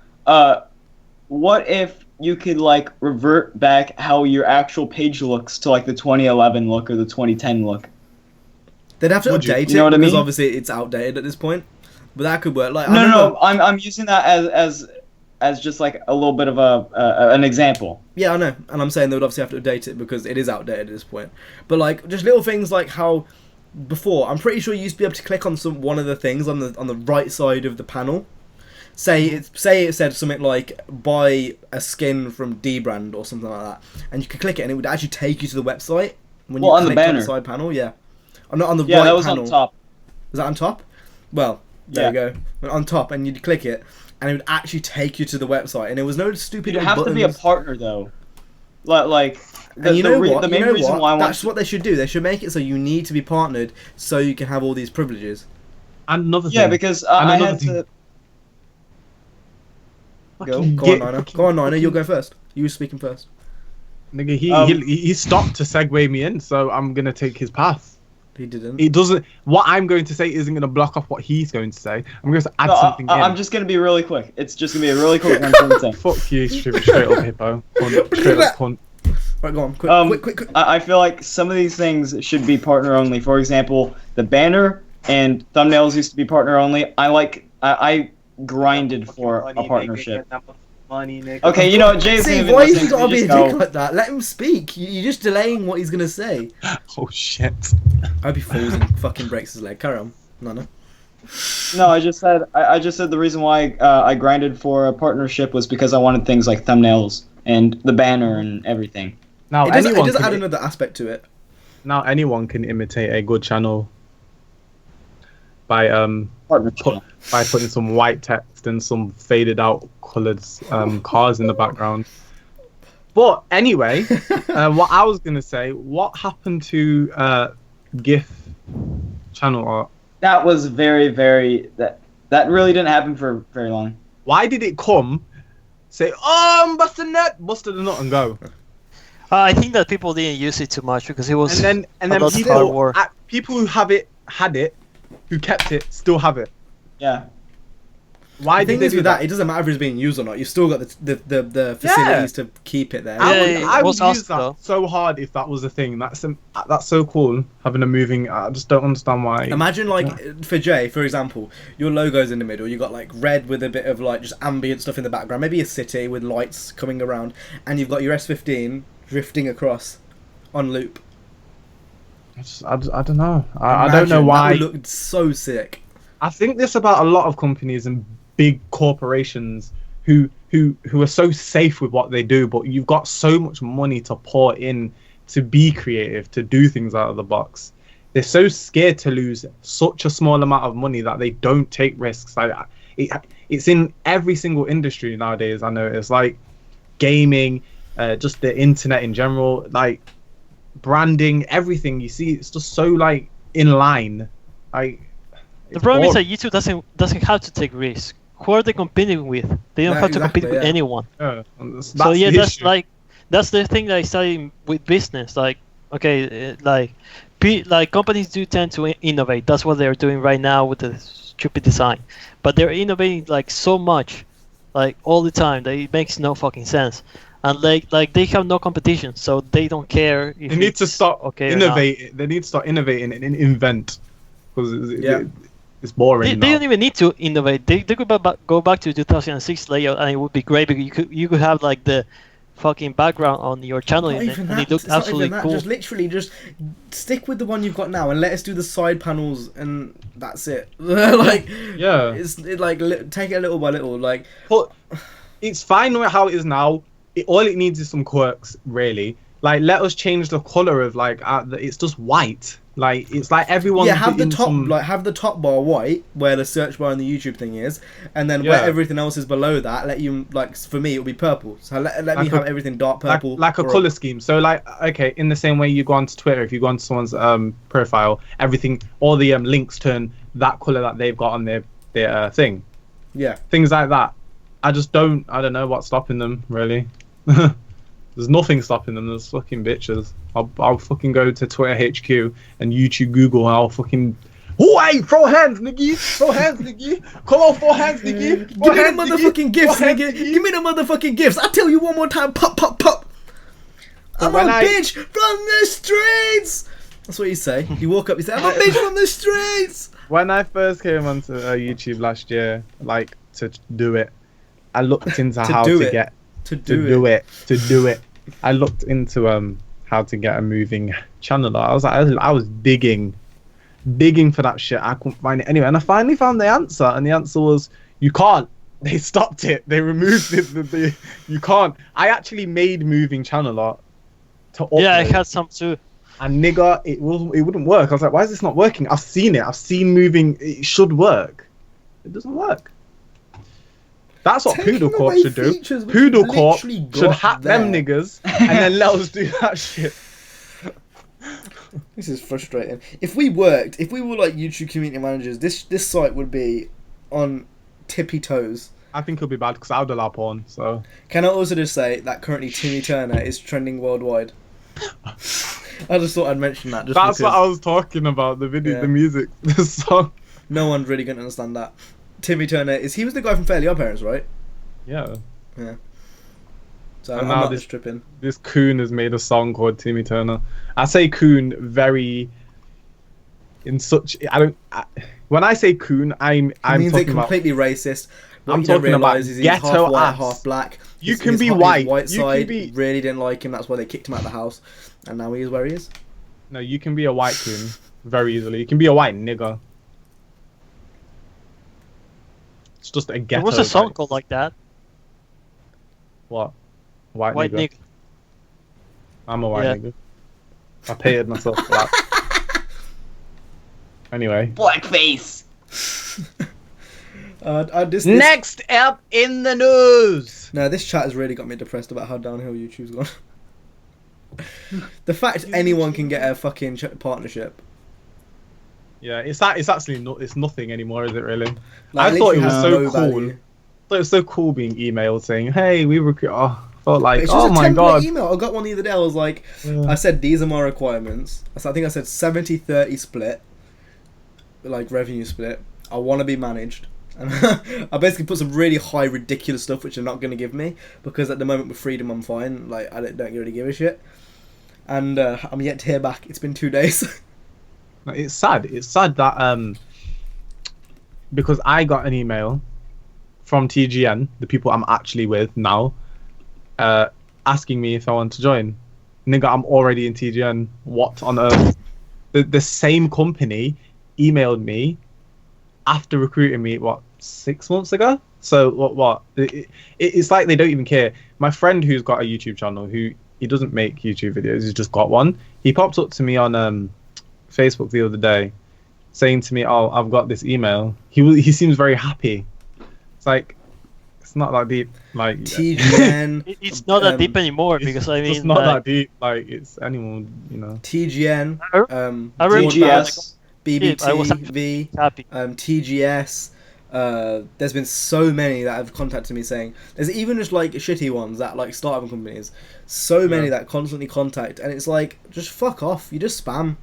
What if you could like revert back how your actual page looks to like the 2011 look or the 2010 look? They'd have to Would you? update You know it what I because mean? obviously it's outdated at this point. But that could work. Like, No. I'm using that as just like a little bit of an example. Yeah, I know, and I'm saying they would obviously have to update it because it is outdated at this point. But like, just little things like how before, I'm pretty sure you used to be able to click on one of the things on the right side of the panel. Say it said something like buy a skin from D brand or something like that, and you could click it and it would actually take you to the website when you on the clicked on banner. the side panel. Yeah, I'm not on the Yeah, right that was panel. on top. Was that on top? Well, there you go. On top, and you'd click it, and it would actually take you to the website, and it was no stupid. You little have to be a buttons. partner though. Like And you know what? The main you know reason what? why I want That's what they should do. They should make it so you need to be partnered so you can have all these privileges. And another thing. Yeah, because I another had thing. to. Fucking Go on, get- Nina. fucking- Go on, Nina. You'll go first. You were speaking first. Nigga, he stopped to segue me in, so I'm gonna take his path. He didn't. It doesn't. What I'm going to say isn't gonna block off what he's going to say. I'm going to add something in. I'm just gonna be really quick. It's just gonna be a really quick one thing. Fuck you, straight up hippo. Punt, straight up punt. Right, go on. Quick. I feel like some of these things should be partner only. For example, the banner and thumbnails used to be partner only. I grinded for a partnership. Okay, you know what, Jay's See, even why listening, you so gotta be a just dick go. like that? Let him speak. You're just delaying what he's gonna say. Oh shit. I hope he falls and fucking breaks his leg. Carry on. No. No, I just said the reason why I grinded for a partnership was because I wanted things like thumbnails and the banner and everything. Now It anyone does can, add another aspect to it. now anyone can imitate a good channel by Partnership. by putting some white text and some faded out coloured cars in the background. But anyway, what I was gonna say, what happened to GIF channel art? That was very, very that really didn't happen for very long. Why did it come? Say, oh, I'm busting busted the nut and go. I think that people didn't use it too much because it was And then lot of hard work. people who had it, who kept it, still have it. Yeah. Why The thing did they is do with that? that, it doesn't matter if it's being used or not. You've still got the facilities to keep it there. Yeah, I it would was use awesome, that though. so hard if that was a thing. That's so cool. Having a moving, I just don't understand why. Imagine like for Jay, for example, your logo's in the middle. You got like red with a bit of like just ambient stuff in the background. Maybe a city with lights coming around, and you've got your S15 drifting across on loop. I don't know. I don't know Imagine, why. That would look so sick. I think this about a lot of companies and big corporations who are so safe with what they do, but you've got so much money to pour in to be creative, to do things out of the box. They're so scared to lose such a small amount of money that they don't take risks. Like it's in every single industry nowadays. I know it's like gaming, just the internet in general, like branding, everything. You see, it's just so like in line. Like The problem is that YouTube doesn't have to take risks. Who are they competing with? They don't Yeah, have to compete exactly, with yeah. anyone. and that's So yeah, the that's issue. like that's the thing that I study with business. Like okay, like companies do tend to innovate. That's what they're doing right now with the stupid design. But they're innovating like so much, like all the time that it makes no fucking sense. And like they have no competition, so they don't care if They need to it's stop okay or not. innovate. They need to start innovating and invent, because Yeah. it's boring. They now. don't even need to innovate. They could go back to 2006 layout, and it would be great because you could have like the fucking background on your channel Not in it, even and that. it looked It's not absolutely even that. cool. Just literally just stick with the one you've got now and let us do the side panels and that's it. Like Yeah. take it little by little. Like But it's fine with how it is now. All it needs is some quirks, really. Like, let us change the color of like it's just white. Like it's like everyone. yeah, have the top bar white where the search bar and the YouTube thing is, and then where Yeah. everything else is below that. Let you like for me it'll be purple. So let me Like have everything dark purple. like a or- color scheme. So like, okay, in the same way you go onto Twitter, if you go onto someone's profile, everything, all the links turn that color that they've got on their thing. Yeah. Things like that. I don't know what's stopping them, really. There's nothing stopping them. There's fucking bitches. I'll fucking go to Twitter HQ and YouTube Google and I'll fucking... Oh, hey, throw hands, nigga! Throw hands, nigga! Come on, throw hands, nigga! Give me the motherfucking gifts, nigga! Give me the motherfucking gifts! I tell you one more time, pop, pop, pop! I'm a bitch from the streets! That's what you say. You walk up, you say, I'm a bitch from the streets! When I first came onto YouTube last year, like, to do it, I looked into how to get... To do it. I looked into how to get a moving channel. I was digging for that shit. I couldn't find it anyway, and I finally found the answer. And the answer was you can't. They stopped it. They removed it. You can't. I actually made moving channel art to upload. Yeah, I had some too. And nigga, it wouldn't work. I was like, why is this not working? I've seen it. I've seen moving. It should work. It doesn't work. That's what Taking Poodle Corp away should do. features which Poodle we've Corp literally should got hack them there. niggas and then let us do that shit. This is frustrating. If we were like YouTube community managers, this site would be on tippy toes. I think it'll be bad because I would allow porn. So Can I also just say that currently Timmy Turner is trending worldwide? I just thought I'd mention that. Just that's because what I was talking about. The video, Yeah. the music, the song. no one's really going to understand that. Timmy Turner he was the guy from Fairly Odd Parents, right? Yeah. Yeah. So And I'm now not this- just tripping. This coon has made a song called Timmy Turner. I say coon very. In such, when I say coon, I'm It means talking it about. completely racist. What I'm you don't talking about realise is he's half ghetto white, ass. half black. You His- can his be his white. white You can side be- really didn't like him. That's why they kicked him out of the house, and now he is where he is. No, you can be a white coon very easily. You can be a white nigger. just a There ghetto. was a song like, called like that. what? White White nigga. nigga. I'm a white Yeah. nigga. I painted myself for that. Anyway. Blackface. This, Next up in the news. No, this chat has really got me depressed about how downhill YouTube's gone. The fact anyone can get a fucking partnership. Yeah, it's actually not. It's nothing anymore, is it really? Like, I thought it literally was has so no cool. value. I thought it was so cool being emailed saying, "Hey, we recruit." Oh, I felt like, It's just oh a my template god. email. I got one the other day. I was like, Yeah. I said these are my requirements. I think I said 70-30 split, like revenue split. I want to be managed. And I basically put some really high, ridiculous stuff which they're not going to give me because at the moment with Freedom I'm fine. Like I don't really give a shit. And I'm yet to hear back. It's been 2 days. It's sad. It's sad that because I got an email from TGN, the people I'm actually with now, asking me if I want to join. Nigga, I'm already in TGN. What on earth? The same company emailed me after recruiting me, what, 6 months ago? So what? It's like they don't even care. My friend who's got a YouTube channel, he doesn't make YouTube videos, he's just got one. He popped up to me on Facebook the other day, saying to me, "Oh, I've got this email." He seems very happy. It's like it's not that deep. Like TGN. It's not that deep anymore because I mean, it's not like, that deep. Like it's anyone, you know. TGN. I remember TGS. I was BBTV. happy. TGS. There's been so many that have contacted me saying there's even just like shitty ones that like startup companies, so many that constantly contact, and it's like just fuck off. You just spam.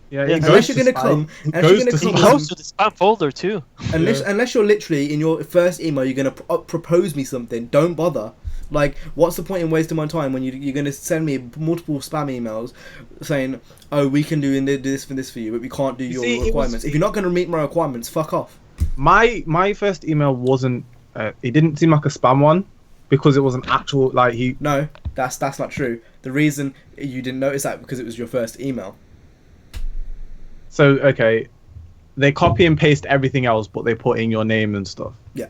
Yeah, Yeah, it Unless goes you're to gonna spam. come, It unless you're goes gonna to come It spam. goes to the spam folder too. unless you're literally in your first email you're gonna propose me something. Don't bother. Like, what's the point in wasting my time when you're gonna send me multiple spam emails saying, "Oh, we can do this for you, but we can't do your see, it requirements." was- If you're not gonna meet my requirements, fuck off. My first email wasn't. It didn't seem like a spam one because it was an actual like he. No, that's not true. The reason you didn't notice that because it was your first email. So okay, they copy and paste everything else, but they put in your name and stuff. Yeah.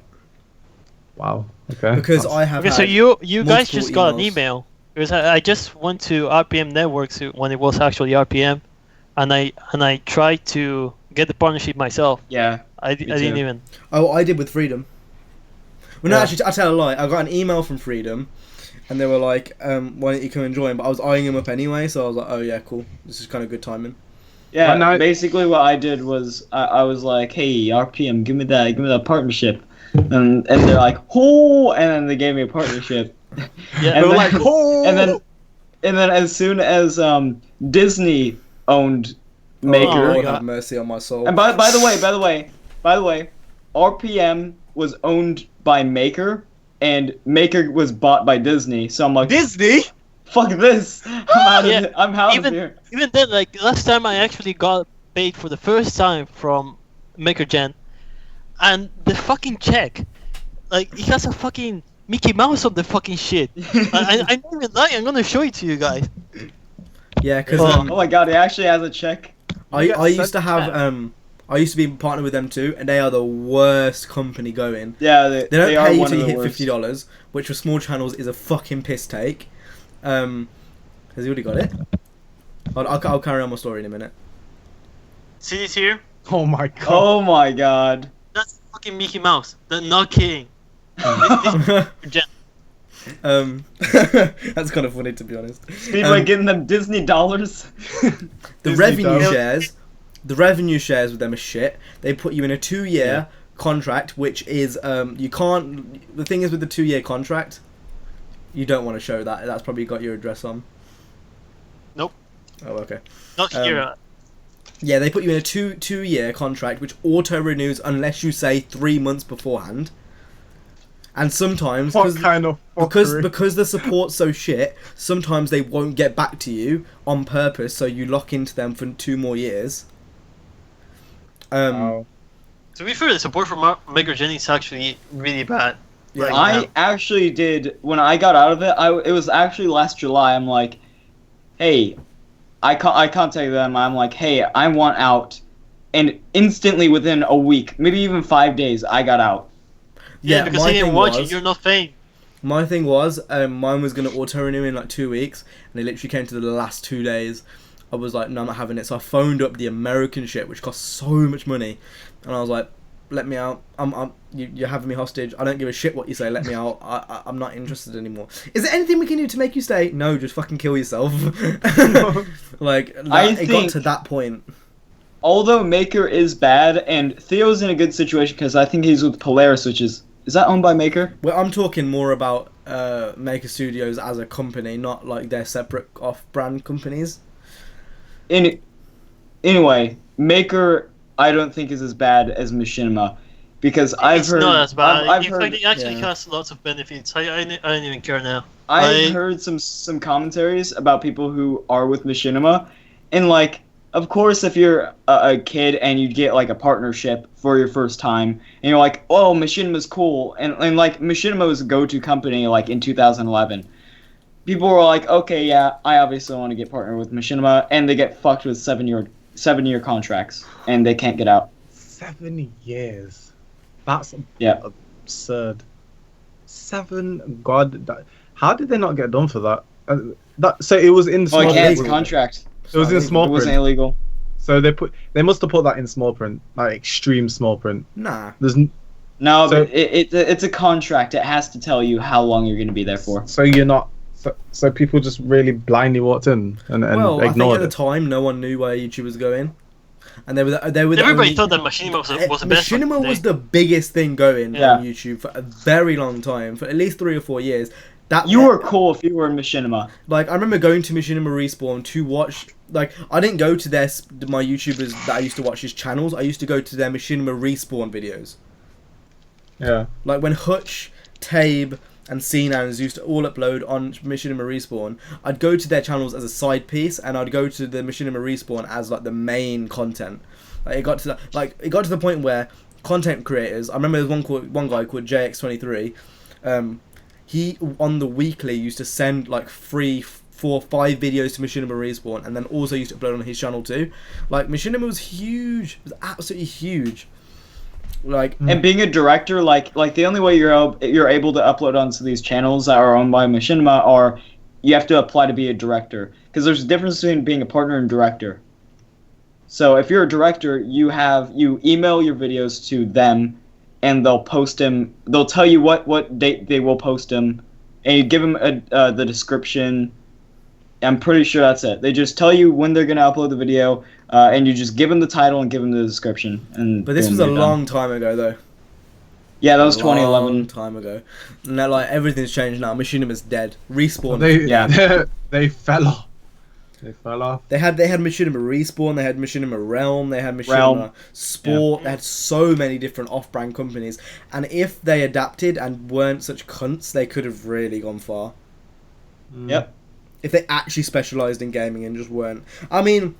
Wow. Okay. Because That's- I have. Okay, so had you guys multiple just got an emails. email because I just went to RPM Networks when it was actually RPM, and I tried to get the partnership myself. Yeah. I Me didn't too. even. Oh, I did with Freedom. Well, no, Yeah. actually, I tell a lie. I got an email from Freedom, and they were like, "Why don't you come and join?" But I was eyeing them up anyway, so I was like, "Oh yeah, cool. This is kind of good timing." Yeah, But now- basically what I did was I was like, "Hey, RPM, give me that partnership," and they're like, "Oh," and then they gave me a partnership. Yeah. And They were then- like, "Oh!" and then as soon as Disney owned Oh, Maker, Lord God. have mercy on my soul. and by the way, RPM was owned by Maker, and Maker was bought by Disney. So I'm like, Disney. fuck this! Yeah, I'm out of even- here. Even then, like last time I actually got paid for the first time from MakerGen, and the fucking check, like it has a fucking Mickey Mouse on the fucking shit. I'm not even lying. I'm gonna show it to you guys. Yeah, because Oh my god, he actually has a check. I used to have I used to be partnered with them too, and they are the worst company going. Yeah, They don't are pay you one till of you the hit worst. $50, which for small channels is a fucking piss take. Has he already got it? I'll carry on my story in a minute. See this here? Oh my god. Oh my god. That's fucking Mickey Mouse. Not kidding. Gen. That's kind of funny to be honest. People are getting them Disney dollars. The Disney revenue does. shares with them are shit. They put you in a 2-year contract, which is you can't. The thing is with the 2-year contract, you don't want to show that. That's probably got your address on. Nope. Oh, okay. Not here. Yeah, they put you in a 2-year contract, which auto renews unless you say 3 months beforehand. And sometimes What kind of fuckery? because the support's so shit, sometimes they won't get back to you on purpose, so you lock into them for 2 more years. Wow. To be fair, the support from MakerGen is actually really bad. Yeah, Right I now. actually did when I got out of it. It was actually last July. I'm like, hey, I contacted them. I'm like, hey, I want out, and instantly within a week, maybe even 5 days, I got out. Yeah, because my he didn't thing watch it. was- You're not fame. My thing was, mine was going to auto-renew in like 2 weeks, and it literally came to the last 2 days. I was like, no, I'm not having it. So I phoned up the American shit, which costs so much money, and I was like, let me out. You're having me hostage. I don't give a shit what you say. Let me out. I'm not interested anymore. Is there anything we can do to make you stay? No, just fucking kill yourself. Like, it got to that point. Although Maker is bad, and Theo's in a good situation because I think he's with Polaris, which is that owned by Maker? Well, I'm talking more about Maker Studios as a company, not like they're separate off-brand companies. Anyway, Maker I don't think is as bad as Machinima, because I've heard. It's not as bad. I've In heard. fact, it actually yeah. has lots of benefits. I don't even care now. I've heard some commentaries about people who are with Machinima, and like, of course, if you're a kid and you get like a partnership for your first time, and you're like, oh, Machinima's cool, and like Machinima was a go-to company like in 2011. People were like, okay, yeah, I obviously want to get partnered with Machinima, and they get fucked with 7-year contracts, and they can't get out. 7 years. That's absurd. 7 God. How did they not get done for that? So it was in small Well, print. it's a contract. It was in small It wasn't print. illegal. So they must have put that in small print, like extreme small print. Nah. No, So- but it's a contract. It has to tell you how long you're going to be there for. So you're not. So people just really blindly walked in and Well, I think ignored at it. the time no one knew where YouTube was going, and they were the Everybody only, thought that Machinima was the best. Machinima was the biggest thing going Yeah. on YouTube for a very long time, for at least 3 or 4 years. That You were cool if you were in Machinima. like, I remember going to Machinima Respawn to watch. Like, I didn't go to my YouTubers that I used to watch his channels. I used to go to their Machinima Respawn videos. Yeah. Like when Hutch, Tabe, and Cnans used to all upload on Machinima Respawn, I'd go to their channels as a side piece, and I'd go to the Machinima Respawn as like the main content. Like it got to the point where content creators. I remember there was one guy called JX23. He on the weekly used to send like 3, 4, 5 videos to Machinima Respawn, and then also used to upload on his channel too. Like Machinima was huge. It was absolutely huge. Like, And being a director, like the only way you're able to upload onto these channels that are owned by Machinima are you have to apply to be a director, because there's a difference between being a partner and director. So if you're a director, you email your videos to them, and they'll post them. They'll tell you what date they will post them, and you give them the description. I'm pretty sure that's it. They just tell you when they're gonna upload the video, and you just give them the title and give them the description. And but this boom, was a you're done. long time ago though. Yeah, that was Long 2011. time ago. Now, like, everything's changed now. Machinima's dead. Respawn. They fell off. They fell off. They had Machinima Respawn. They had Machinima Realm. They had Machinima Realm. Sport. They had so many different off-brand companies. And if they adapted and weren't such cunts, they could have really gone far. Yep. If they actually specialised in gaming and just weren't. I mean,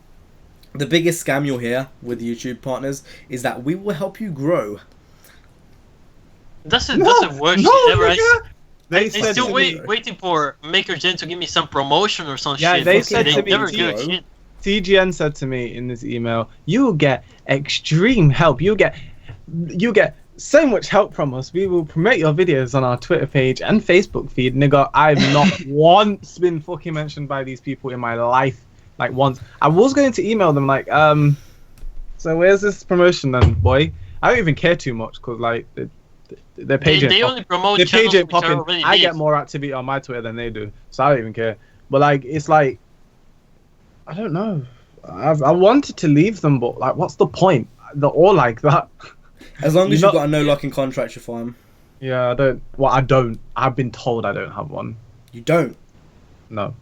the biggest scam you'll hear with YouTube partners is that we will help you grow. That's the worst shit ever. They I'm said still to me- waiting for Maker Gen to give me some promotion or some Yeah, shit. they Fucking said to me, never too, give a shit. TGN said to me in this email, "You will get extreme help. You get so much help from us. We will promote your videos on our Twitter page and Facebook feed." Nigga, I've not once been fucking mentioned by these people in my life. Like once. I was going to email them like, so where's this promotion then, boy? I don't even care too much because like their page They ain't only promote their channels page ain't which are popping. already I big. get more activity on my Twitter than they do, so I don't even care. But like, it's like, I don't know. I wanted to leave them, but like, what's the point? They're all like that. As long as You're you've got a no-locking contract, you're fine. Yeah, I don't. Well, I don't. I've been told I don't have one. You don't? No,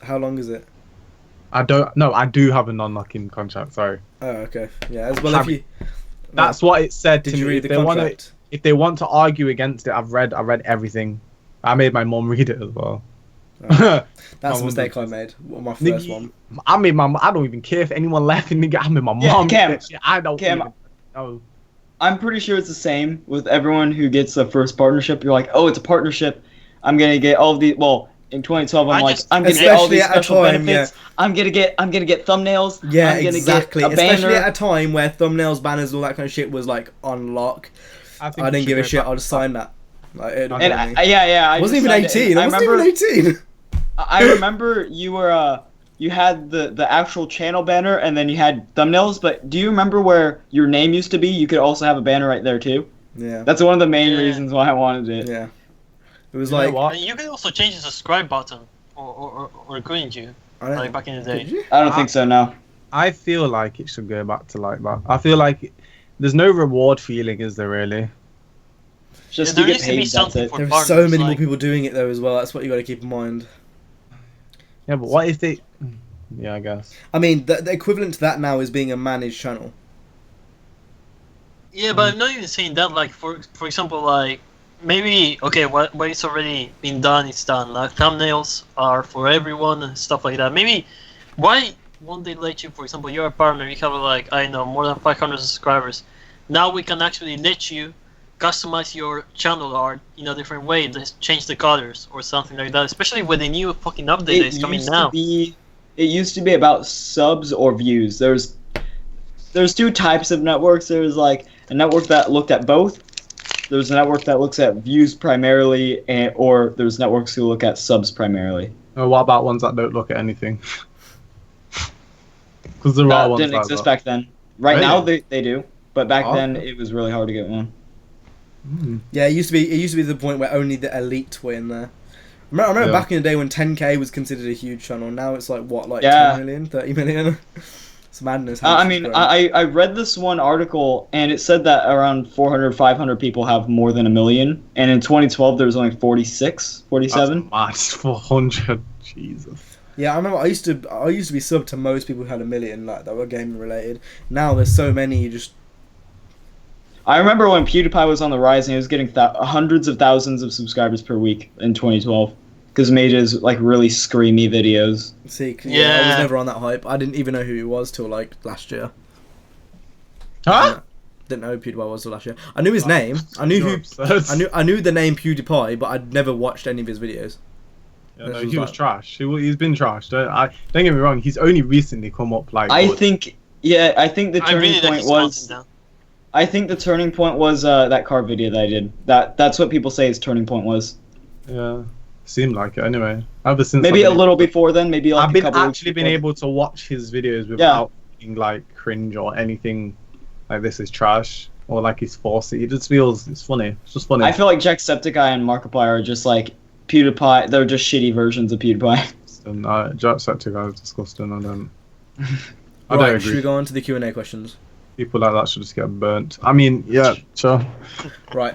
How long is it? I don't. No, I do have a non-locking contract. Sorry. Oh, okay. Yeah, as well Have if you... That's what it said Did to you me. read If the they want contract? to, if they want to argue against it, I read everything. I made my mom read it as well. Oh, that's My a mum mistake did. I made. My first one. I made my. I don't even care if anyone left. Nigga, I made my Yeah, mom. Cam. read that shit. I don't. Cam. Even, oh. I'm pretty sure it's the same with everyone who gets a first partnership. You're like, oh, it's a partnership. I'm gonna get all of the. Well, In 2012, I'm I like, just- I'm gonna get all Especially these at a special time, benefits. I'm gonna get thumbnails. Yeah, I'm gonna exactly. Get a Especially banner. at a time where thumbnails, banners, all that kind of shit was like on lock. I I didn't give a shit. I'll just sign that. Like, it And And annoyed me. yeah, I wasn't just even signed it. 18. I wasn't even 18. I remember you were you had the actual channel banner and then you had thumbnails. But do you remember where your name used to be? You could also have a banner right there too. Yeah. That's one of the main Yeah. reasons why I wanted it. Yeah. It was You know like. what? And you can also change the subscribe button, or couldn't you? I don't Like back in the Did day. you? I don't think so. No. I feel like it should go back to like that. I feel like there's no reward feeling, is there really? Just Yeah, to there get needs to be paid. That's something it. for There's partners, so many more like- people doing it though as well. That's what you got to keep in mind. Yeah, but what if they? Yeah, I guess. I mean, the equivalent to that now is being a managed channel. Yeah, but I'm not even saying that. Like for example, like maybe okay, what it's already been done, it's done. Like thumbnails are for everyone and stuff like that. Maybe why won't they let you? For example, you're a partner, you have like I don't know more than 500 subscribers. Now we can actually let you customize your channel art in a different way. Just change the colors or something like that. Especially with the new fucking update that's coming now. It used to be about subs or views. There's two types of networks. There's like a network that looked at both. There's a network that looks at views primarily, or there's networks who look at subs primarily. What about ones that don't look at anything? Because there are That ones didn't like exist that. back then. Right Really? now they do, but back Oh, then okay. it was really hard to get one. Yeah, it used to be the point where only the elite were in there. I remember Yeah. back in the day when 10k was considered a huge channel. Now it's like what, like Yeah. 10 million, 30 million. It's madness. how I much mean, it's grown. I read this one article and it said that around 400, 500 people have more than 1 million, and in 2012 there was only 46, 47. That's mad. 400. Jesus. Yeah, I remember I used to be subbed to most people who had 1 million, like that were gaming related. Now there's so many, you just I remember when PewDiePie was on the rise and he was getting hundreds of thousands of subscribers per week in 2012 because he made his like really screamy videos. see. I was Yeah. never on that hype. I didn't even know who he was till like last year. Huh? Didn't know who PewDiePie was till last year. I knew his name. I knew You're who. absurd. I knew the name PewDiePie, but I'd never watched any of his videos. Yeah, no, This he was was like- trash. He's been trash. Don't get me wrong. He's only recently come up like. I good. think the I turning really like point his was content now. I think the turning point was that car video that I did. That's what people say his turning point was. Yeah, seemed like it anyway. Ever since Maybe I've a been- little before then, maybe like I've a been couple actually weeks been before. able to watch his videos without being like cringe or anything like this is trash or like he's forced it. It just feels it's funny. It's just funny. I feel like Jacksepticeye and Markiplier are just like PewDiePie. They're just shitty versions of PewDiePie. And Jacksepticeye is disgusting. I don't Right, agree. should we go on to the Q&A questions? People like that should just get burnt. I mean, yeah, sure. Right.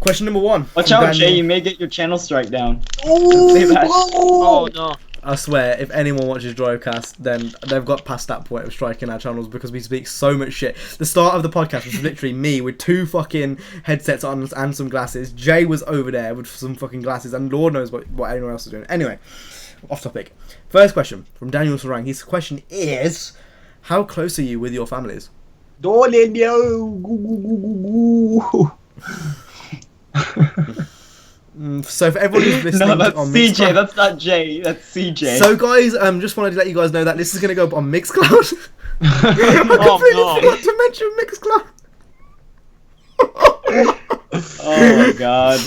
Question number 1. Watch from out, Daniel. Jay! You may get your channel strike down. Oh, Say that. Oh no. I swear, if anyone watches Drivecast, then they've got past that point of striking our channels because we speak so much shit. The start of the podcast was literally me with 2 fucking headsets on and some glasses. Jay was over there with some fucking glasses, and Lord knows what anyone else is doing. Anyway, off topic. First question from Daniel Sarang. His question is, how close are you with your families? So for everyone who's listening No, that's on CJ. Mixcloud, That's not Jay. That's CJ. so guys, just wanted to let you guys know that this is going to go up on Mixcloud. I completely forgot to mention Mixcloud. Oh my god.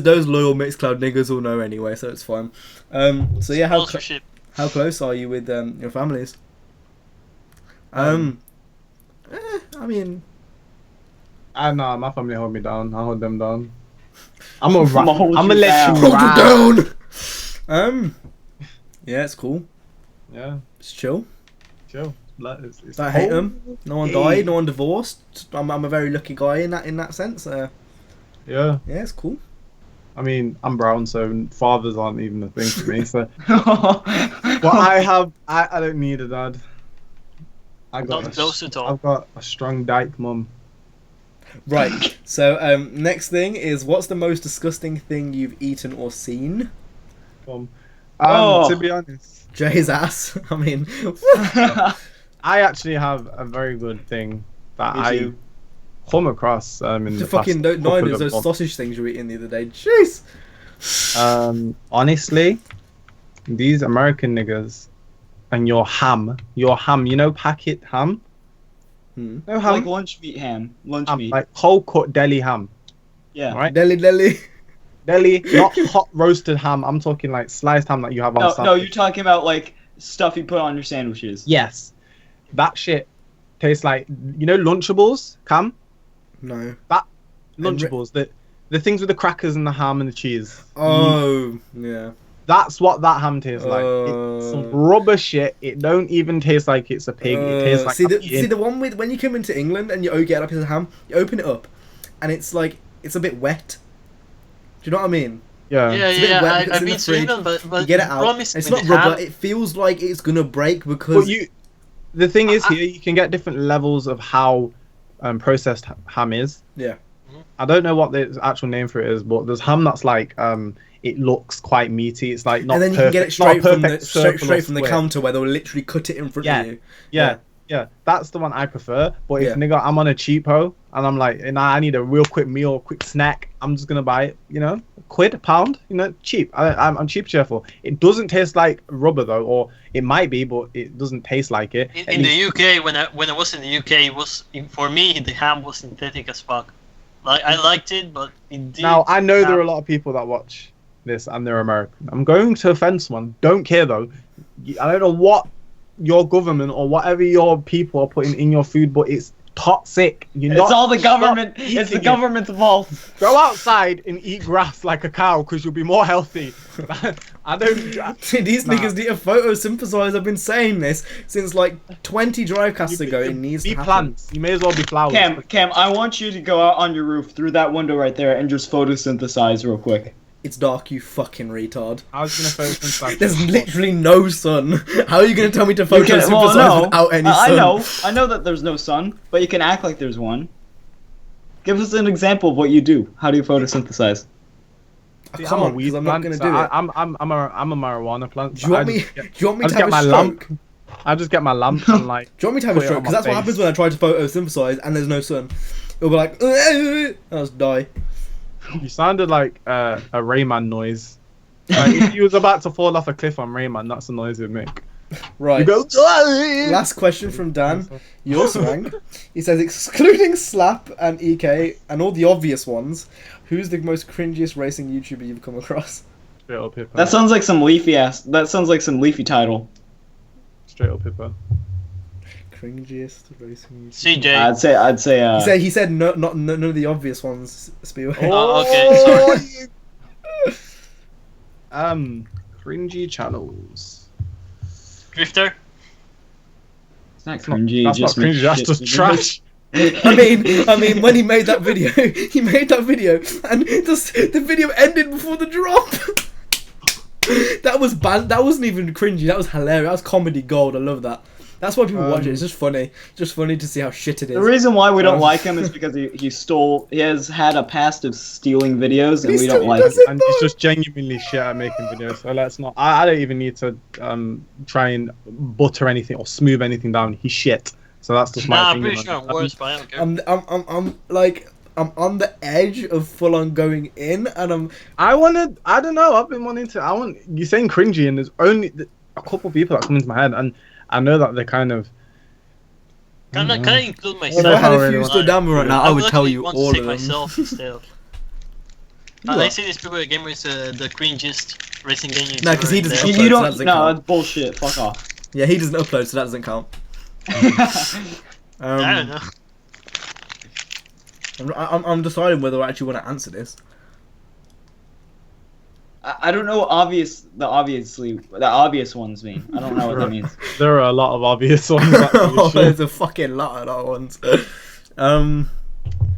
those loyal Mixcloud niggas will know anyway, so it's fine. So yeah, Sponsorship. how close are you with your families? I mean, I know my family hold me down. I hold them down. I'm gonna I'ma hold I'm you gonna let down. you hold ride. you down. Yeah, it's cool. Yeah, It's chill. chill. It's Don't hate cold. them. No one Hey. died. No one divorced. I'm a very lucky guy in that sense. Yeah, Yeah, it's cool. I mean I'm brown, so fathers aren't even a thing for me. So, but I don't need a dad. Not close at all. I've got a strong dyke mum. Right. So next thing is, what's the most disgusting thing you've eaten or seen? Oh. To be honest, Jay's ass. I mean, I actually have a very good thing that Me I too. come across in the the fucking past no, couple those of months. sausage things you were eating the other day. Jeez. Honestly, these American niggas and your ham, you know, packet ham. Hmm. No ham, Like lunch meat ham. Lunch ham, meat. like whole cut deli ham. Yeah. Right? Deli. Deli, not hot roasted ham. I'm talking like sliced ham that you have on No, sandwich. you're talking about like stuff you put on your sandwiches. Yes, that shit tastes like, you know, Lunchables, Cam. No. Lunchables, the things with the crackers and the ham and the cheese. Oh, yeah. That's what that ham tastes like. It's some rubber shit. It don't even taste like it's a pig. It tastes like see the one with when you come into England and you get a piece of ham, you open it up, and it's like it's a bit wet. Do you know what I mean? Yeah. Yeah, It's a bit yeah. wet because I've in been the to fridge, England, but You get it out. promise It's with not the rubber. ham- It feels like it's gonna break But because the thing is here, you can get different levels of how processed ham is. Yeah. I don't know what the actual name for it is, but there's ham that's like it looks quite meaty. It's like not and then you perfect. can get it it's not a straight from the perfect circle or straight from the square. counter where they'll literally cut it in front Yeah. of you. Yeah, that's the one I prefer. But if Yeah. nigga, I'm on a cheapo and I'm like, I need a real quick meal, quick snack. I'm just gonna buy it, you know, £1, you know, cheap. I'm cheap cheerful. It doesn't taste like rubber though, or it might be, but it doesn't taste like it. In the UK, when I was in the UK, it was for me the ham was synthetic as fuck. Like I liked it, but it did. Now I know there are a have- lot of people that watch this and they're American. I'm going to offend someone. Don't care though. I don't know what your government or whatever your people are putting in your food, but it's toxic. It's all the government. stop It's the eating it. government's fault. Go outside and eat grass like a cow because you'll be more healthy. I don't. See, these Nah. niggas need to photosynthesize. I've been saying this since like 20 Drivecasts ago. It needs be to happen. plants. You may as well be flowers. Cam, I want you to go out on your roof through that window right there and just photosynthesize real quick. It's dark, you fucking retard. I was gonna photosynthesize. There's literally no sun. How are you gonna tell me to You can- photosynthesize well, no. without any sun? I know that there's no sun, but you can act like there's one. Give us an example of what you do. How do you photosynthesize? See, Come I'm a on, weed because I'm not plant, gonna so do it. I'm a marijuana plant. Do you want I me? just Do you want me I to just have get a my stroke? lamp. I just get my lamp and like. Do you want me to have a put it stroke? on Because my that's what face. happens when I try to photosynthesize and there's no sun. It'll be like, I'll just die. You sounded like a Rayman noise. Like, if you was about to fall off a cliff on Rayman, that's the noise it'd make. Right. You go. Last question from Dan. Your swang. He says, excluding Slap and EK and all the obvious ones, who's the most cringiest racing YouTuber you've come across? Straight up hippo. That sounds like some leafy ass. That sounds like some leafy title. Straight up hippo. Cringiest racing YouTuber. CJ. I'd say. He said no, not none of the obvious ones. Speedway. Oh, okay, Cringy channels. Drifter. It's not cringy. That's not just makes cringy. That's shit just videos. trash. I mean, when he made that video, and the video ended before the drop. That was bad. That wasn't even cringy. That was hilarious. That was comedy gold. I love that. That's why people watch it. It's just funny. Just funny to see how shit it is. The reason why we don't Um, like him is because he has had a past of stealing videos, and He we still don't like does it. it. And he's just genuinely shit at making videos. So let's not. I don't even need to try and butter anything or smooth anything down. He's shit. So that's just my Nah, I'm opinion. pretty sure on I'm it. worse, but I don't care. I'm on the edge of full on going in, and I don't know. I've been wanting to. You're saying cringy, and there's only a couple people that come into my head, and I know that they're kind of. Can I include if myself? I had a really few want- stood down right now, I would tell actually you want all to of take them. myself instead. I see this people gamer is the cringiest racing game YouTuber. No, 'cause he in doesn't there. upload, You so that don't. doesn't No, count. that's bullshit. Fuck off. Yeah, he doesn't upload, so that doesn't count. I don't know. I'm deciding whether I actually want to answer this. I don't know what the obvious ones mean. I don't know what that means. There are a lot of obvious ones. Actually, shit. There's a fucking lot of that ones.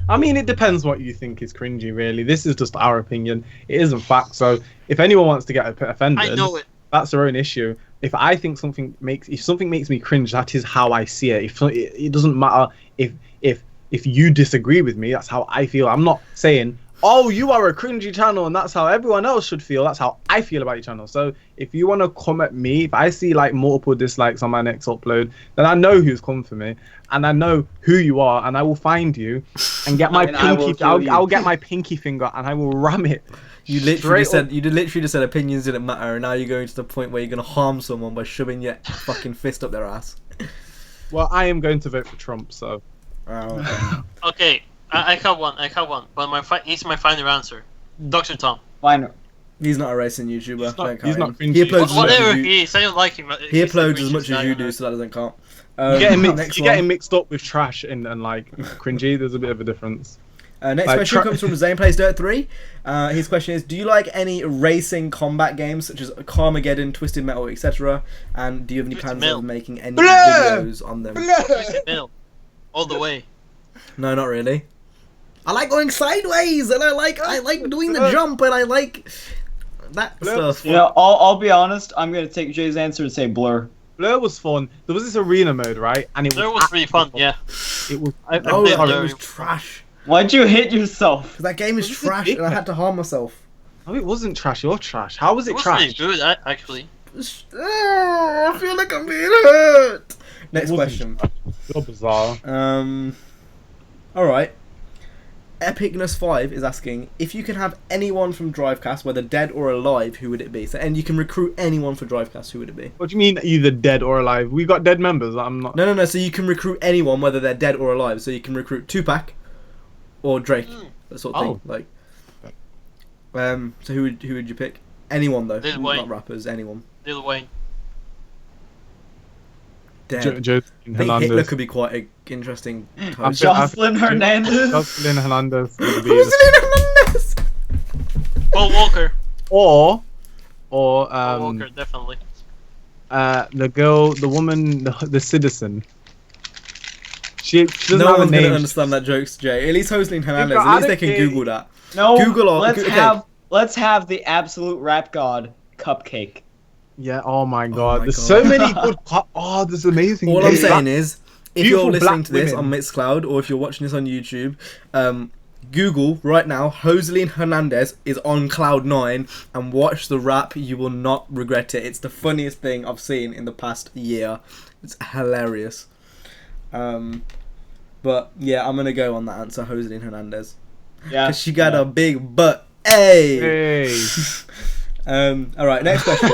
I mean, it depends what you think is cringy. Really, this is just our opinion. It isn't fact. So if anyone wants to get offended, I know it. that's their own issue. If I think something makes me cringe, that is how I see it. It doesn't matter if you disagree with me. That's how I feel. I'm not saying oh, you are a cringy channel, and that's how everyone else should feel. That's how I feel about your channel. So if you want to come at me, if I see like multiple dislikes on my next upload, then I know who's come for me, and I know who you are, and I will find you and get my pinky. I'll get my pinky finger and I will ram it. You literally just said opinions didn't matter, and now you're going to the point where you're gonna harm someone by shoving your fucking fist up their ass. Well, I am going to vote for Trump, so. Oh, Okay, I have one. But it's my final answer. Dr. Tom. Fine. he's not a racing YouTuber. He's not cringy. He uploads Whatever he is, I don't like him. He uploads as much as you do, so that doesn't count. You're getting mixed up with trash and like cringy. There's a bit of a difference. Next question comes from Zane Plays Dirt 3. His question is, do you like any racing combat games such as Carmageddon, Twisted Metal, etc.? And do you have any plans of making any videos on them? Twisted Metal. All the way. No, not really. I like going sideways, and I like doing the jump, and I like that stuff. You know, I'll be honest. I'm gonna take Jay's answer and say Blur. Blur was fun. There was this arena mode, right? And it Blur was really fun. Yeah. It was. It was trash. Why'd you hit yourself? Because that game is trash, and I had to harm myself. No, it wasn't trash. You're trash. How was it trash? It was really good, actually. I feel like I'm being hurt. Next question. You're bizarre. Alright. Epicness5 is asking, if you can have anyone from Drivecast, whether dead or alive, who would it be? So, and you can recruit anyone for Drivecast, who would it be? What do you mean either dead or alive? We got dead members. I'm not. No. So you can recruit anyone, whether they're dead or alive. So you can recruit Tupac or Drake, that sort of thing. Like, so who would you pick? Anyone though, not rappers. Anyone. Lil Wayne. Dead. Hernandez. Hitler could be quite an interesting. Jocelyn Hernandez. Jocelyn Hernandez. Jocelyn Hernandez. Paul Walker. Or Paul Walker, definitely. The girl, the woman, the citizen. She doesn't no have one's a name. gonna understand that jokes, Jay. At least Jocelyn Hernandez. Yeah, At least they can Google that. No. Google or let's have the absolute rap god Cupcake. Yeah. Oh my god. There's so many good. There's amazing. All I'm saying is, if you're listening to this women. on Mixcloud or if you're watching this on YouTube, Google right now Jocelyn Hernandez is on Cloud9 and watch the rap. You will not regret it. It's the funniest thing I've seen in the past year. It's hilarious. But yeah, I'm gonna go on that answer, Jocelyn Hernandez. Yeah. Because she got a big butt. Hey. Alright, next question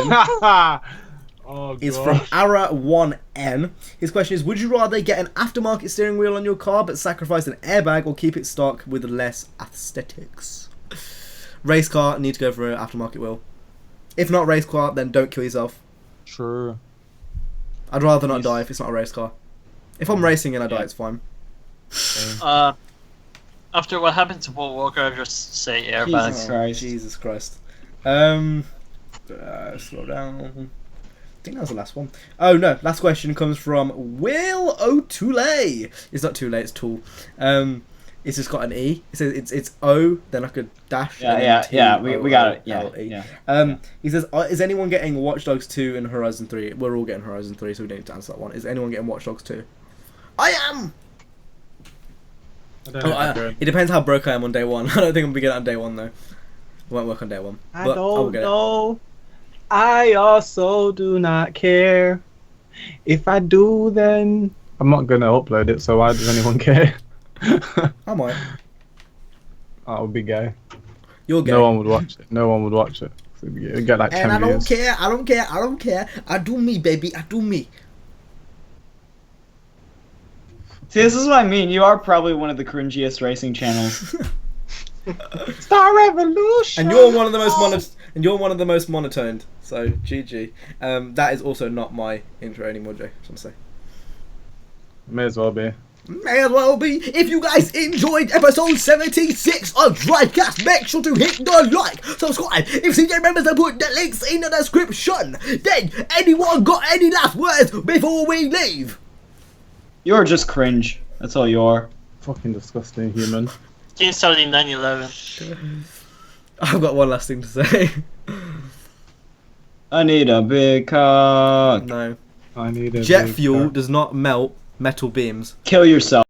is from Ara1N. His question is, would you rather get an aftermarket steering wheel on your car but sacrifice an airbag, or keep it stock with less aesthetics? Race car, need to go for an aftermarket wheel. If not race car, then don't kill yourself. True. I'd rather not die if it's not a race car. If I'm racing and I die, it's fine. After what happened to Paul Walker, I just say airbag. Jesus Christ. Slow down. I think that was the last one. Oh no, last question comes from Will O'Toole. It's not too late, it's Tool. It's just got an E. It says it's O, then like a dash. Yeah, we got it. Yeah. He says, is anyone getting Watch Dogs 2 and Horizon 3? We're all getting Horizon 3, so we don't need to answer that one. Is anyone getting Watch Dogs 2? I am! It depends how broke I am on day one. I don't think I'm going to get it on day one though. It won't work on day one. I don't know. I also do not care. If I do, then I'm not going to upload it, so why does anyone care? I might. That would be gay. You're gay. No one would watch it. No one would watch it. So it'd get like 10 and I don't views. care. I don't care. I don't care. I do me, baby. I do me. See, this is what I mean. You are probably one of the cringiest racing channels. Star Revolution. And you're one of the most monotoned. So GG. That is also not my intro anymore, Jay. I just want to say. May as well be. May as well be. If you guys enjoyed episode 76 of Drivecast, make sure to hit the like, subscribe. If CJ members have put the links in the description. Then, anyone got any last words before we leave? You're just cringe. That's all you are. Fucking disgusting human. Team started in 9/11. I've got one last thing to say. I need a big cock. No. I need a Jet big fuel cock. does not melt metal beams. Kill yourself.